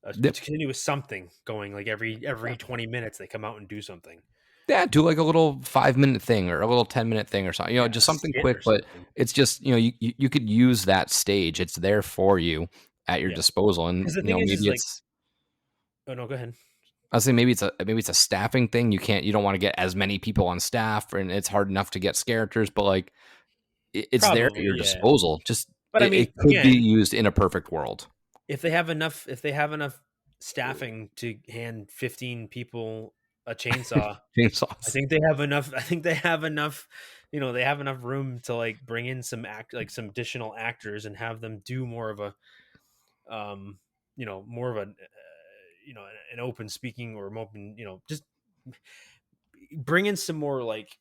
Yep. continuous something going like every 20 minutes they come out and do something. Yeah, do like a little 5-minute thing or a little 10-minute thing or something, just something quick, but it's just, you could use that stage. It's there for you at your disposal. And, the thing is, maybe like, it's, oh no, go ahead. I was saying maybe it's a staffing thing. You don't want to get as many people on staff and it's hard enough to get scarectors, but like it's there at your disposal. Just, but I mean, it could be used in a perfect world. If they have enough staffing to hand 15 people a chainsaw, Chainsaws. I think they have enough. They have enough room to like bring in some some additional actors and have them do more of a, more of an open speaking or open, just bring in some more like,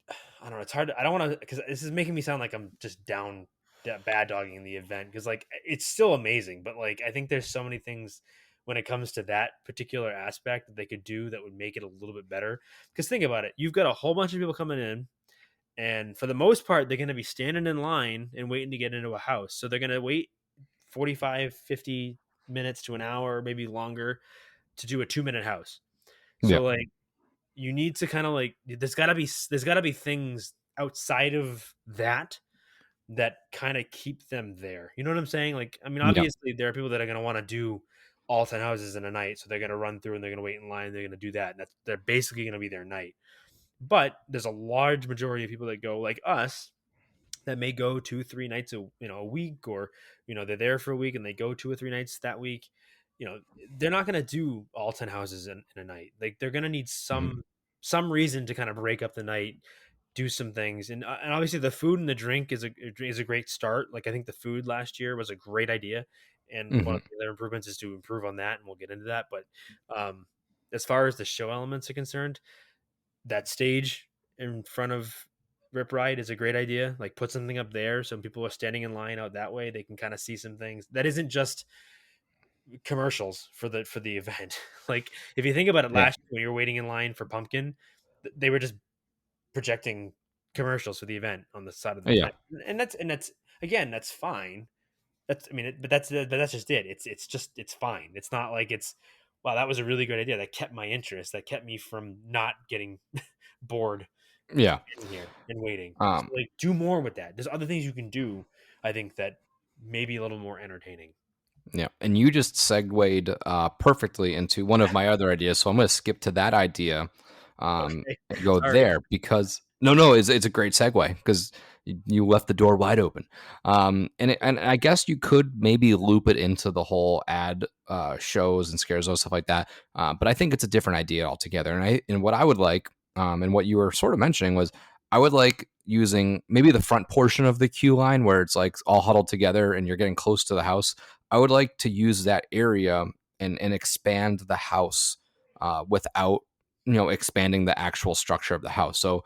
I don't know. It's hard. I don't want to, because this is making me sound like I'm just bad dogging the event, because like it's still amazing, but like I think there's so many things when it comes to that particular aspect that they could do that would make it a little bit better. Because think about it, you've got a whole bunch of people coming in, and for the most part they're going to be standing in line and waiting to get into a house, so they're going to wait 45-50 minutes to an hour or maybe longer to do a 2-minute house. So like you need to kind of like, there's got to be things outside of that kind of keep them there. You know what I'm saying? Like, I mean, obviously there are people that are going to want to do all 10 houses in a night. So they're going to run through and they're going to wait in line. They're going to do that. And they're basically going to be their night. But there's a large majority of people that go like us that may go 2-3 nights a week, or, they're there for a week and they go 2 or 3 nights that week. They're not going to do all 10 houses in a night. Like they're going to need some reason to kind of break up the night, do some things, and obviously the food and the drink is a great start. Like I think the food last year was a great idea, and one of the other improvements is to improve on that, and we'll get into that. But as far as the show elements are concerned, that stage in front of Rip Ride is a great idea. Like put something up there so people are standing in line out that way, they can kind of see some things that isn't just commercials for the event. Like if you think about it, last year when you were waiting in line for Pumpkin, they were just projecting commercials for the event on the side of the event. And that's again, that's fine. But that's just it. It's fine. It's not like it's, wow, that was a really great idea. That kept my interest. That kept me from not getting bored. Yeah. In here and waiting. So like do more with that. There's other things you can do, I think, that may be a little more entertaining. Yeah, and you just segued perfectly into one of my other ideas, so I'm going to skip to that idea and go there, because it's a great segue because you left the door wide open. And I guess you could maybe loop it into the whole ad shows and scares and stuff like that, but I think it's a different idea altogether. And what I would like, and what you were sort of mentioning was, I would like using maybe the front portion of the queue line where it's like all huddled together and you're getting close to the house. I would like to use that area and expand the house without, expanding the actual structure of the house. So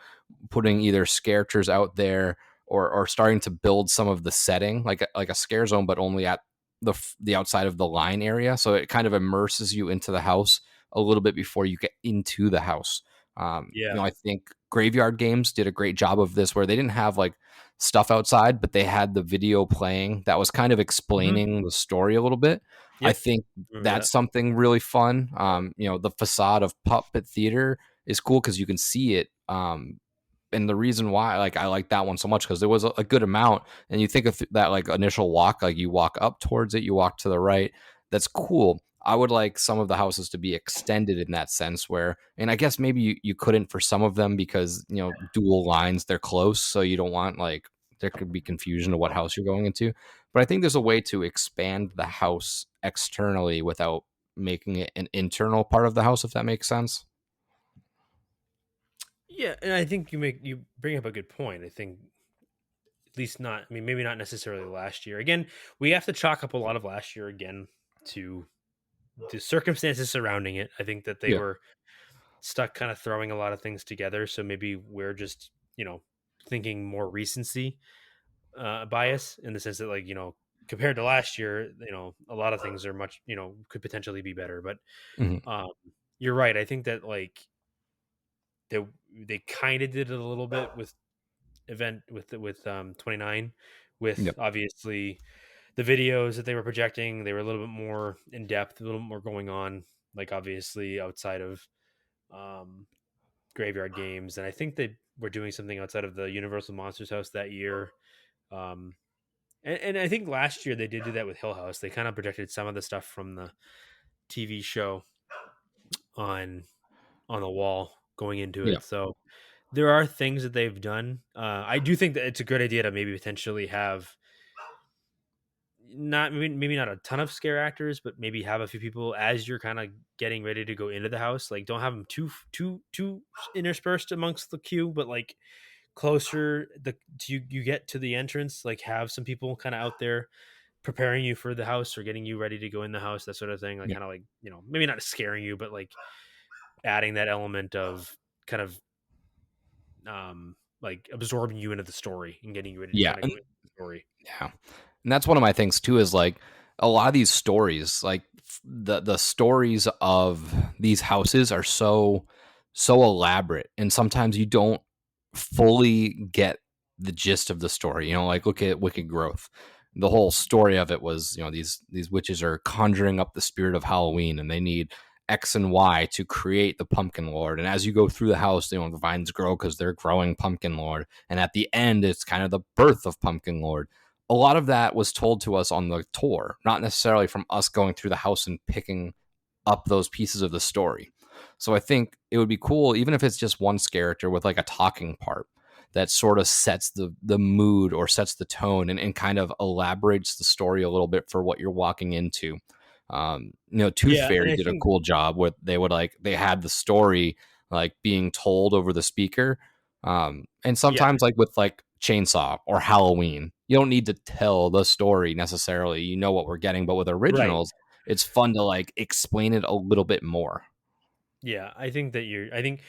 putting either scarectors out there or starting to build some of the setting like a scare zone, but only at the outside of the line area. So it kind of immerses you into the house a little bit before you get into the house. Yeah. I think Graveyard Games did a great job of this, where they didn't have like stuff outside, but they had the video playing that was kind of explaining the story a little bit. I Yep. think Remember that's that. something really fun. The facade of Puppet Theater is cool because you can see it. And the reason why like I like that one so much because there was a good amount, and you think of that like initial walk, like you walk up towards it, you walk to the right. That's cool. I would like some of the houses to be extended in that sense where, and I guess maybe you couldn't for some of them because dual lines, they're close, so you don't want like there could be confusion of what house you're going into. But I think there's a way to expand the house externally without making it an internal part of the house, if that makes sense. Yeah, and I think you bring up a good point. I think at least not. I mean, maybe not necessarily last year. Again, we have to chalk up a lot of last year again to the circumstances surrounding it. I think that they Yeah. were stuck kind of throwing a lot of things together. So maybe we're just, thinking more recency bias in the sense that, like, compared to last year, a lot of things are much, could potentially be better. But Mhm. um, you're right. I think that, like, they kind of did it a little bit with event with 29, with Yep. obviously the videos that they were projecting. They were a little bit more in depth, a little more going on, like obviously outside of um, Graveyard Games, and I think they were doing something outside of the Universal Monsters house that year. Um, and I think last year they did do that with Hill House. They kind of projected some of the stuff from the TV show on the wall going into Yeah. it. So there are things that they've done. I do think that it's a good idea to maybe potentially have not maybe not a ton of scare actors, but maybe have a few people as you're kind of getting ready to go into the house. Like, don't have them too interspersed amongst the queue, but like closer you get to the entrance. Like, have some people kind of out there preparing you for the house or getting you ready to go in the house, that sort of thing. Like, Yeah. kind of like, maybe not scaring you, but like adding that element of kind of like absorbing you into the story and getting you ready to Yeah. kind of go into the story. Yeah. And that's one of my things too, is like a lot of these stories, like the stories of these houses are so elaborate, and sometimes you don't fully get the gist of the story. Like look at Wicked Growth. The whole story of it was, these witches are conjuring up the spirit of Halloween, and they need X and Y to create the pumpkin lord. And as you go through the house, the vines grow because they're growing pumpkin lord. And at the end, it's kind of the birth of pumpkin lord. A lot of that was told to us on the tour, not necessarily from us going through the house and picking up those pieces of the story. So I think it would be cool, even if it's just one character with like a talking part that sort of sets the mood or sets the tone, and kind of elaborates the story a little bit for what you're walking into. Tooth Yeah, and Fairy I did a think cool job with they had the story like being told over the speaker. And yeah, sometimes like with like Chainsaw or Halloween, you don't need to tell the story necessarily. You know what we're getting, but with right. originals, it's fun to like explain it a little bit more. Yeah, I think, and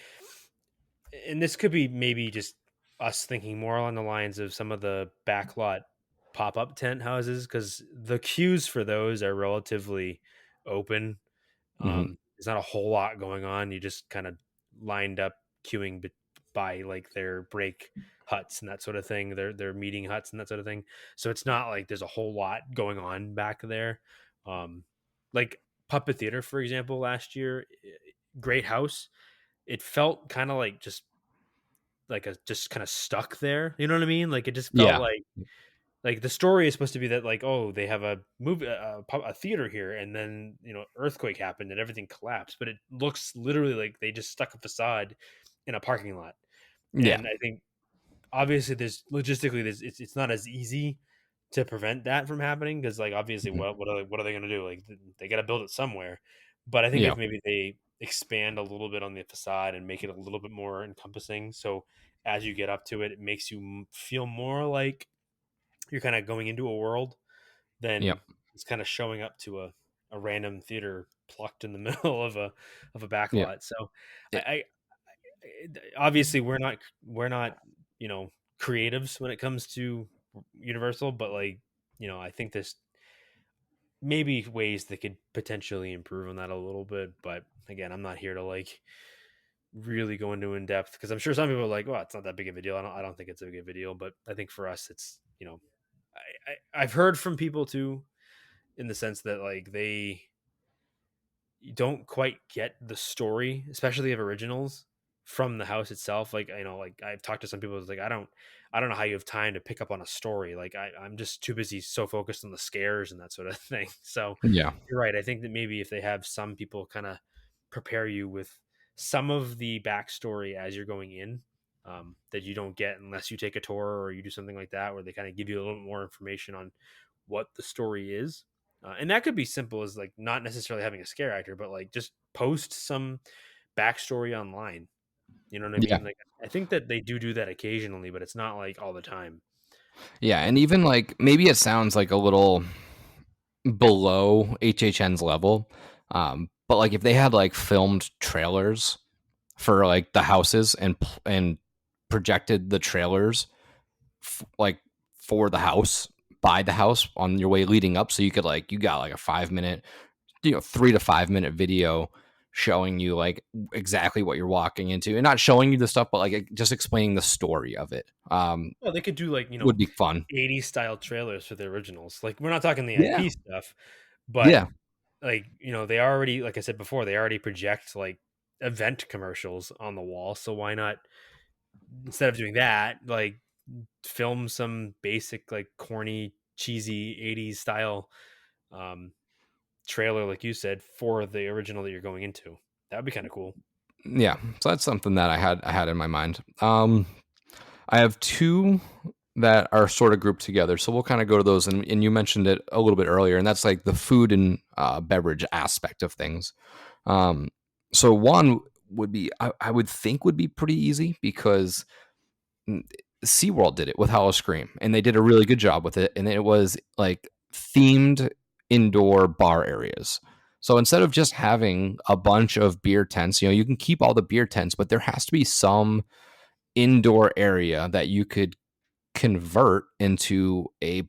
this could be maybe just us thinking more along the lines of some of the backlot pop-up tent houses, because the queues for those are relatively open. Hmm. There's not a whole lot going on. You just kind of lined up queuing by like their break huts and that sort of thing, their meeting huts and that sort of thing. So it's not like there's a whole lot going on back there. Um, like Puppet Theater, for example, last year, great house. It felt kind of like just kind of stuck there. You know what I mean? Like, it just felt Yeah. like the story is supposed to be that, like, oh, they have a movie a theater here, and then earthquake happened and everything collapsed, but it looks literally like they just stuck a facade in a parking lot. Yeah. And I think obviously there's logistically it's not as easy to prevent that from happening, because like obviously Mhm. what are they going to do? Like, they got to build it somewhere. But I think Yeah. if maybe they expand a little bit on the facade and make it a little bit more encompassing, so as you get up to it, it makes you feel more like you're kind of going into a world Yep. than it's kind of showing up to a random theater plucked in the middle of a Yeah. backlot. So It, I obviously we're not, you know creatives when it comes to Universal, but like, I think there's maybe ways that could potentially improve on that a little bit. But again, I'm not here to like really go into in depth because I'm sure some people are like, well, it's not that big of a deal. I don't think it's a big of a deal, but I think for us, it's, I've heard from people too, in the sense that like they don't quite get the story, especially of originals, from the house itself. Like, like I've talked to some people who's like, I don't know how you have time to pick up on a story. Like I'm just too busy, so focused on the scares and that sort of thing. So Yeah. you're right. I think that maybe if they have some people kind of prepare you with some of the backstory as you're going in, that you don't get unless you take a tour or you do something like that, where they kind of give you a little more information on what the story is. And that could be simple as like not necessarily having a scare actor, but like just post some backstory online. You know what I Yeah. mean? Like I think that they do that occasionally, but it's not like all the time. Yeah. And even like maybe it sounds like a little below HHN's level. But like if they had like filmed trailers for like the houses and projected the trailers like for the house by the house on your way leading up, so you could like you got like a 5 minute, 3 to 5 minute video showing you like exactly what you're walking into, and not showing you the stuff, but like just explaining the story of it. Well, they could do like, Would be fun. 80s style trailers for the originals. Like we're not talking the Yeah. IP stuff, but Yeah. like, they already, like I said before, they already project like event commercials on the wall. So why not, instead of doing that, like film some basic, like corny, cheesy 80s style um, trailer, like you said, for the original that you're going into. That would be kind of cool. Yeah. So that's something that I had in my mind. I have two that are sort of grouped together. So we'll kind of go to those. And you mentioned it a little bit earlier, and that's like the food and beverage aspect of things. Um, so one would be, I would think would be pretty easy because SeaWorld did it with Howl-O-Scream, and they did a really good job with it. And it was like themed indoor bar areas. So instead of just having a bunch of beer tents, you can keep all the beer tents, but there has to be some indoor area that you could convert into a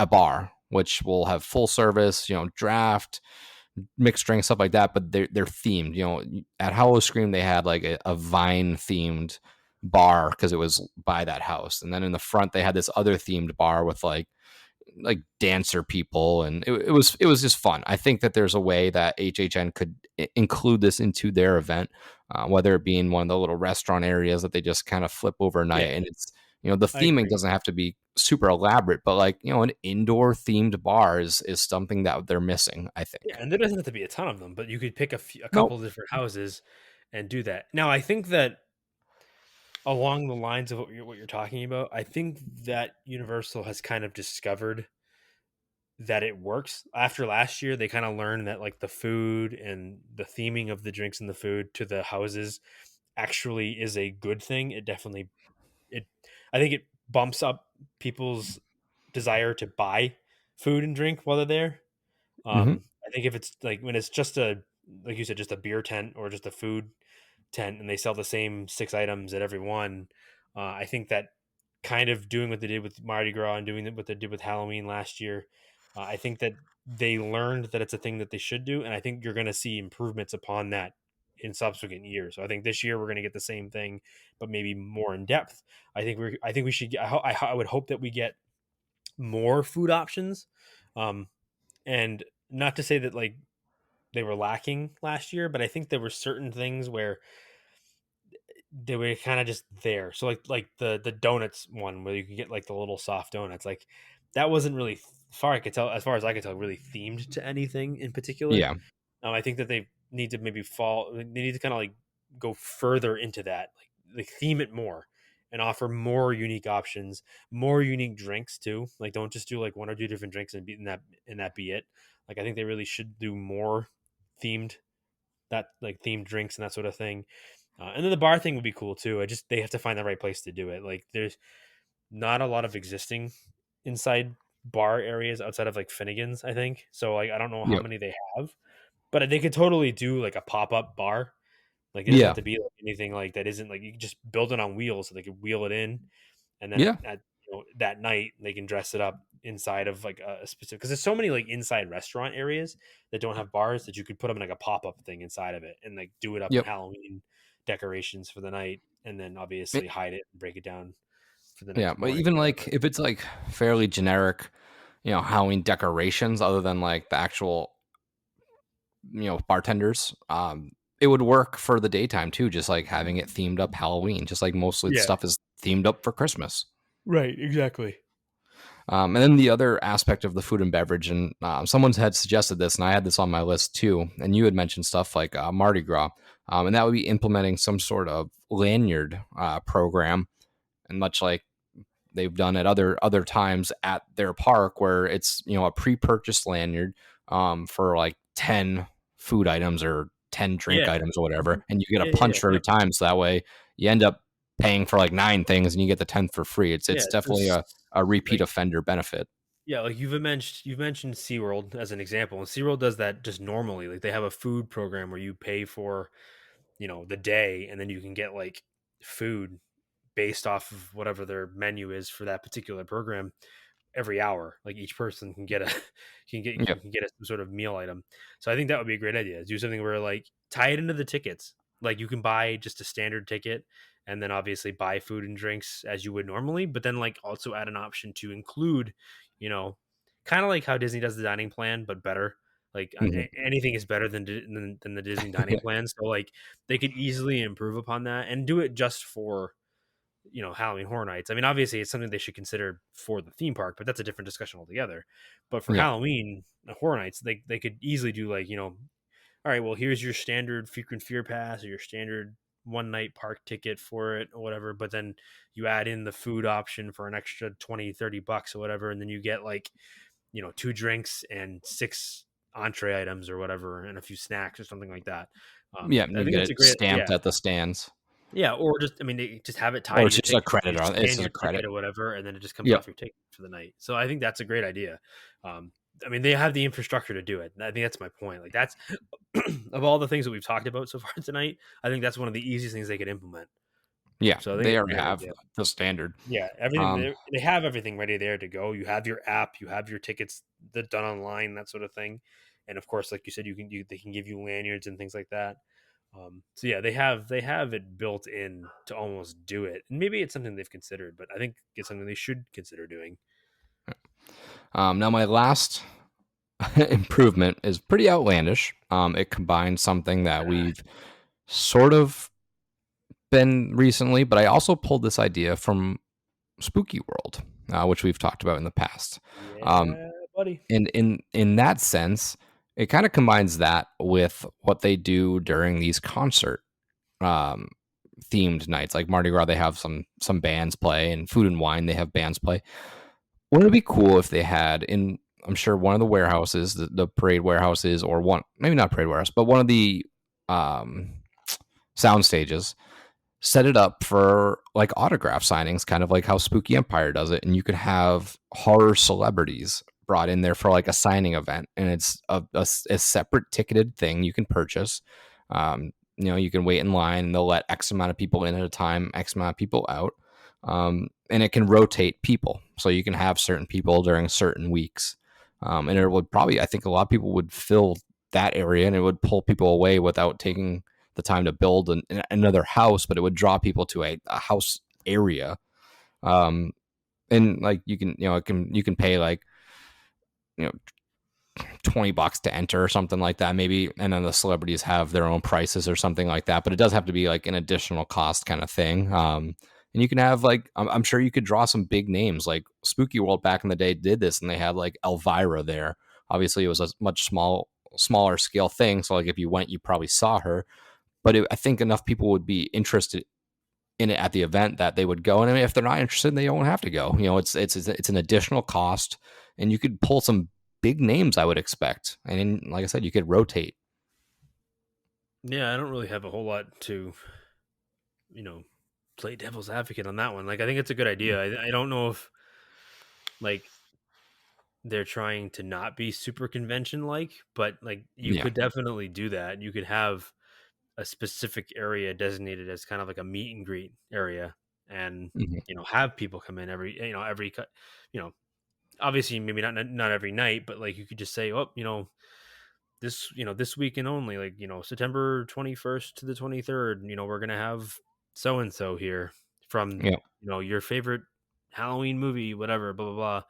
bar, which will have full service, draft, mixed drinks, stuff like that. But they're themed. At Howl-O-Scream they had like a Vine themed bar because it was by that house, and then in the front they had this other themed bar with like dancer people, and it was just fun. I think that there's a way that HHN could include this into their event, whether it be in one of the little restaurant areas that they just kind of flip overnight. Yeah, And it's the I theming agree. doesn't have to be super elaborate, but like an indoor themed bar is something that they're missing, I think. Yeah, and there doesn't have to be a ton of them, but you could pick a Nope. couple of different houses and do that. Now, I think that along the lines of what you're talking about, I think that Universal has kind of discovered that it works. After last year, they kind of learned that like the food and the theming of the drinks and the food to the houses actually is a good thing. It I think it bumps up people's desire to buy food and drink while they're there. Hmm. I think if it's like when it's just like you said, just a beer tent or just a food tent, and they sell the same 6 items at every one, I think that kind of doing what they did with Mardi Gras and doing what they did with Halloween last year, I think that they learned that it's a thing that they should do, and I think you're going to see improvements upon that in subsequent years. So I think this year we're going to get the same thing, but maybe more in depth. I think we should. I would hope that we get more food options, um, and not to say that like they were lacking last year, but I think there were certain things where they were kind of just there. So like the donuts one where you can get like the little soft donuts, like that wasn't really as far as I could tell, really themed to anything in particular. Yeah. I think that they need to they need to kind of like go further into that, like theme it more and offer more unique options, more unique drinks too. Like don't just do like one or two different drinks and that be it. Like I think they really should do more themed like themed drinks and that sort of thing. And then the bar thing would be cool too. They have to find the right place to do it. Like there's not a lot of existing inside bar areas outside of like Finnegan's, I think. So like I don't know how Yep. many they have, but they could totally do like a pop up bar. Like it doesn't Yeah. have to be like anything like that. Isn't like you can just build it on wheels so they could wheel it in and then Yeah. at that night they can dress it up inside of like a specific, because there's so many like inside restaurant areas that don't have bars that you could put them in like a pop-up thing inside of it and like do it up in Yep. Halloween decorations for the night, and then obviously It- hide it and break it down for the yeah, next but morning even or like whatever. if it's like fairly generic, Halloween decorations other than like the actual, bartenders, it would work for the daytime too, just like having it themed up Halloween, just like mostly the Yeah, stuff is themed up for Christmas. right, exactly. And then the other aspect of the food and beverage, and someone had suggested this, and I had this on my list too. And you had mentioned stuff like Mardi Gras, and that would be implementing some sort of lanyard program, and much like they've done at other times at their park, where it's a pre-purchased lanyard for like 10 food items or 10 drink Yeah. items or whatever, and you get a Yeah, yeah, punch yeah, for every yep. time. So that way you end up paying for like 9 things and you get the 10th for free. It's Yeah, definitely just a repeat like offender benefit. yeah, like you've mentioned SeaWorld as an example, and SeaWorld does that just normally. Like they have a food program where you pay for, the day, and then you can get like food based off of whatever their menu is for that particular program every hour. Like each person can get a Yep. can get some sort of meal item. So I think that would be a great idea. Do something where like tie it into the tickets. Like you can buy just a standard ticket and then obviously buy food and drinks as you would normally, but then like also add an option to include, you know, kind of like how Disney does the dining plan, but better. Like Mhm. anything is better than the Disney dining plan. So like they could easily improve upon that and do it just for Halloween Horror Nights. I mean, obviously, it's something they should consider for the theme park, but that's a different discussion altogether. But for Yeah. Halloween Horror Nights, they could easily do like all right, well, here's your standard frequent fear pass or your standard one night park ticket for it or whatever, but then you add in the food option for an extra 20-30 bucks or whatever, and then you get like 2 drinks and 6 entree items or whatever and a few snacks or something like that. Yeah. I You think get that's a it great, stamped yeah. at the stands, Yeah, or just I mean, they just have it tied or to it's your just a ticket. credit You on scan it's just your a credit. ticket or whatever, and then it just comes Yep. off your ticket for the night. So I think that's a great idea. I mean, they have the infrastructure to do it. I think that's my point. Like that's of all the things that we've talked about so far tonight, I think that's one of the easiest things they could implement. Yeah. So I think They it's a already great have idea. the standard. Yeah, everything Um, they have everything ready there to go. You have your app, you have your tickets that done online, that sort of thing, and of course, like you said, they can give you lanyards and things like that. So yeah, they have it built in to almost do it, and maybe it's something they've considered, but I think it's something they should consider doing. Now, my last improvement is pretty outlandish. It combines something that we've sort of been recently, but I also pulled this idea from Spooky World, which we've talked about in the past. Um, Yeah, buddy. and in that sense, it kind of combines that with what they do during these concert um, themed nights, like Mardi Gras. They have some bands play, and Food and Wine they have bands play. Wouldn't it be cool if they had in, I'm sure one of the warehouses, the parade warehouses, or one, maybe not parade warehouse, but one of the um, sound stages, set it up for like autograph signings, kind of like how Spooky Empire does it. And you could have horror celebrities brought in there for like a signing event. And it's a separate ticketed thing you can purchase. You can wait in line and they'll let X amount of people in at a time, X amount of people out. And it can rotate people. So you can have certain people during certain weeks. And it would probably, I think a lot of people would fill that area and it would pull people away without taking the time to build another house, but it would draw people to a house area. And like you can pay like, $20 to enter or something like that, maybe. And then the celebrities have their own prices or something like that, but it does have to be like an additional cost kind of thing. And you can have like, I'm sure you could draw some big names. Like Spooky World back in the day did this, and they had like Elvira there. Obviously, it was a much smaller scale thing. So like if you went, you probably saw her. But I think enough people would be interested in it at the event that they would go. And I mean, if they're not interested, they don't have to go. It's an additional cost, and you could pull some big names, I would expect. And like I said, you could rotate. Yeah, I don't really have a whole lot to, play devil's advocate on that one. Like, I think it's a good idea. I don't know if like they're trying to not be super convention like, but like you Yeah. could definitely do that. You could have a specific area designated as kind of like a meet and greet area, and Mhm. have people come in obviously maybe not every night, but like you could just say, oh, this weekend only, like September 21st to the 23rd, we're gonna have so and so here from Yeah. your favorite Halloween movie, whatever, blah blah blah.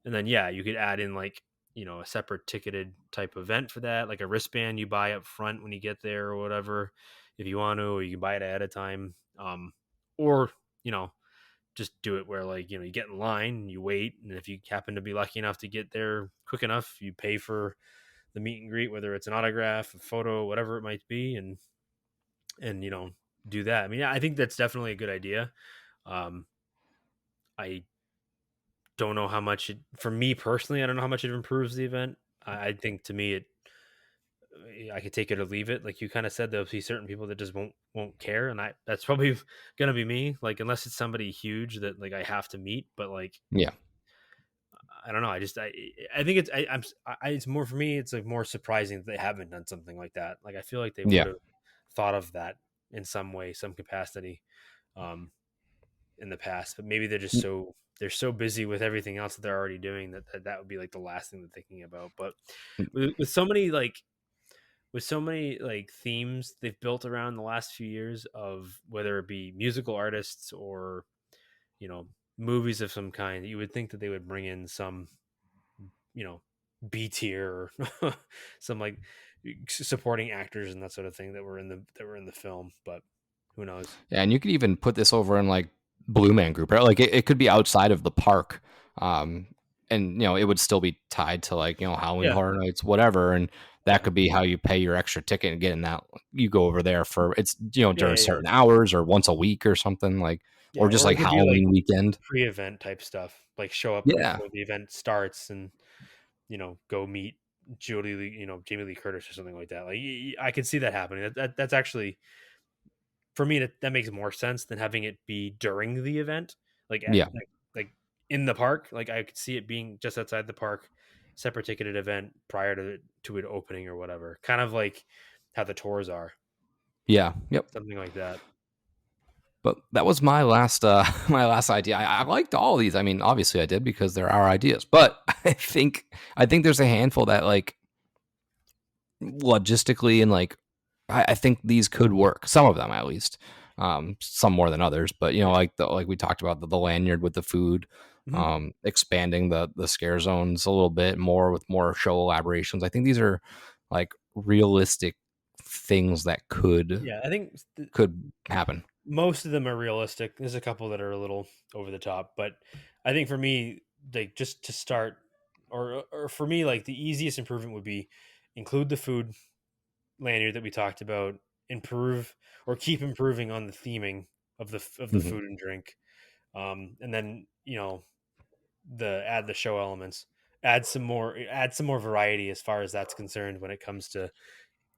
And then yeah, you could add in like a separate ticketed type event for that, like a wristband you buy up front when you get there or whatever, if you want to, or you can buy it ahead of time. Or just do it where like you get in line, you wait, and if you happen to be lucky enough to get there quick enough, you pay for the meet and greet, whether it's an autograph, a photo, whatever it might be, and do that. I mean, yeah, I think that's definitely a good idea. I don't know how much for me personally, I don't know how much it improves the event. I think to me I could take it or leave it. Like you kind of said, there'll be certain people that just won't care, and that's probably gonna be me. Like unless it's somebody huge that like I have to meet, but like Yeah. I don't know. I think it's more for me. It's like more surprising that they haven't done something like that. Like I feel like they would Yeah. have thought of that in some way, some capacity, um, in the past. But maybe they're so busy with everything else that they're already doing that would be like the last thing they're thinking about. But with so many themes they've built around the last few years of whether it be musical artists or you know movies of some kind, you would think that they would bring in some B tier or some like supporting actors and that sort of thing that were in the film, but who knows. Yeah, and you could even put this over in like Blue Man Group, right? Like it could be outside of the park, um, and it would still be tied to like Halloween Yeah, Horror Nights, whatever, and that yeah, could be how you pay your extra ticket and getting that. You go over there for it's yeah, during yeah, yeah. certain hours or once a week or something like, or Yeah, just or it like could be like Halloween weekend. pre-event type stuff, like show up Yeah, before the event starts and go meet Jodie Lee, Jamie Lee Curtis or something like that. Like I could see that happening. That's actually for me that makes more sense than having it be during the event, like at yeah, like in the park. Like I could see it being just outside the park, separate ticketed event prior to it opening or whatever. Kind of like how the tours are, yeah, yep. something like that. But that was my last my last idea. I liked all these. I mean, obviously I did because there are ideas, but I think there's a handful that like logistically and like I think these could work. Some of them at least. Some more than others, but Yeah. like we talked about the lanyard with the food, Mhm. expanding the scare zones a little bit more with more show elaborations. I think these are like realistic things that could Yeah, I think happen. most of them are realistic. There's a couple that are a little over the top, but I think for me, like just to start, or for me, like the easiest improvement would be include the food lanyard that we talked about, improve or keep improving on the theming of the Mhm. food and drink, and then the add the show elements, add some more variety as far as that's concerned when it comes to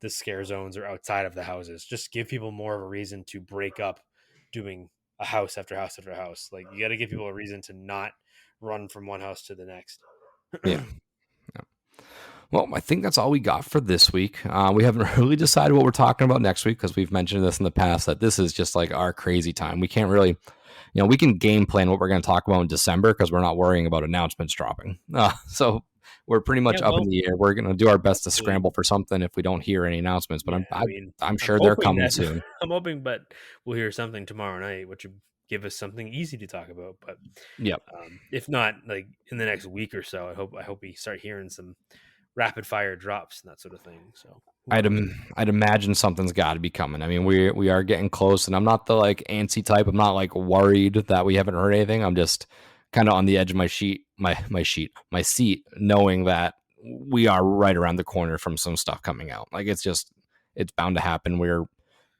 the scare zones or outside of the houses. Just give people more of a reason to break up doing a house after house after house. Like you got to give people a reason to not run from one house to the next. Yeah. Well, I think that's all we got for this week. We haven't really decided what we're talking about next week because we've mentioned this in the past that this is just like our crazy time. We can't really, we can game plan what we're going to talk about in December because we're not worrying about announcements dropping. So we're pretty Yeah, much up in well, the air. We're going to do our best to hopefully, scramble for something if we don't hear any announcements. But yeah. I mean, I'm I'm sure they're hoping coming that soon. I'm hoping, but we'll hear something tomorrow night, which would give us something easy to talk about. But Yep. if not, like in the next week or so, I hope we start hearing some rapid fire drops and that sort of thing. So who knows? I'd imagine something's got to be coming. I mean, we are getting close, and I'm not the like antsy type. I'm not like worried that we haven't heard anything. I'm just kind of on the edge of my seat, knowing that we are right around the corner from some stuff coming out. Like it's bound to happen. We're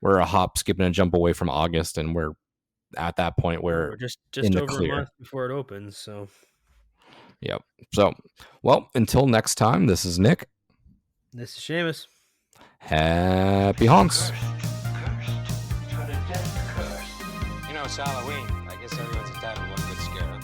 a hop, skip, and a jump away from August, and we're at that point Yeah, where we're just in the over a clear. month before it opens. So Yep. So, well, until next time, this is Nick. this is Shamus. Happy haunts. Cursed for the death curse. It's Halloween. I guess everyone's entitled to one good scare.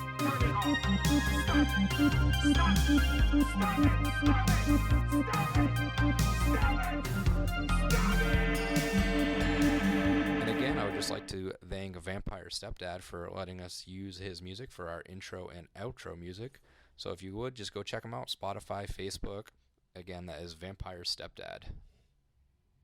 And again, I would just just like to thank Vampire Stepdad for letting us use his music for our intro and outro music. So if you would, just go check him out. Spotify, Facebook. Again, that is Vampire Stepdad.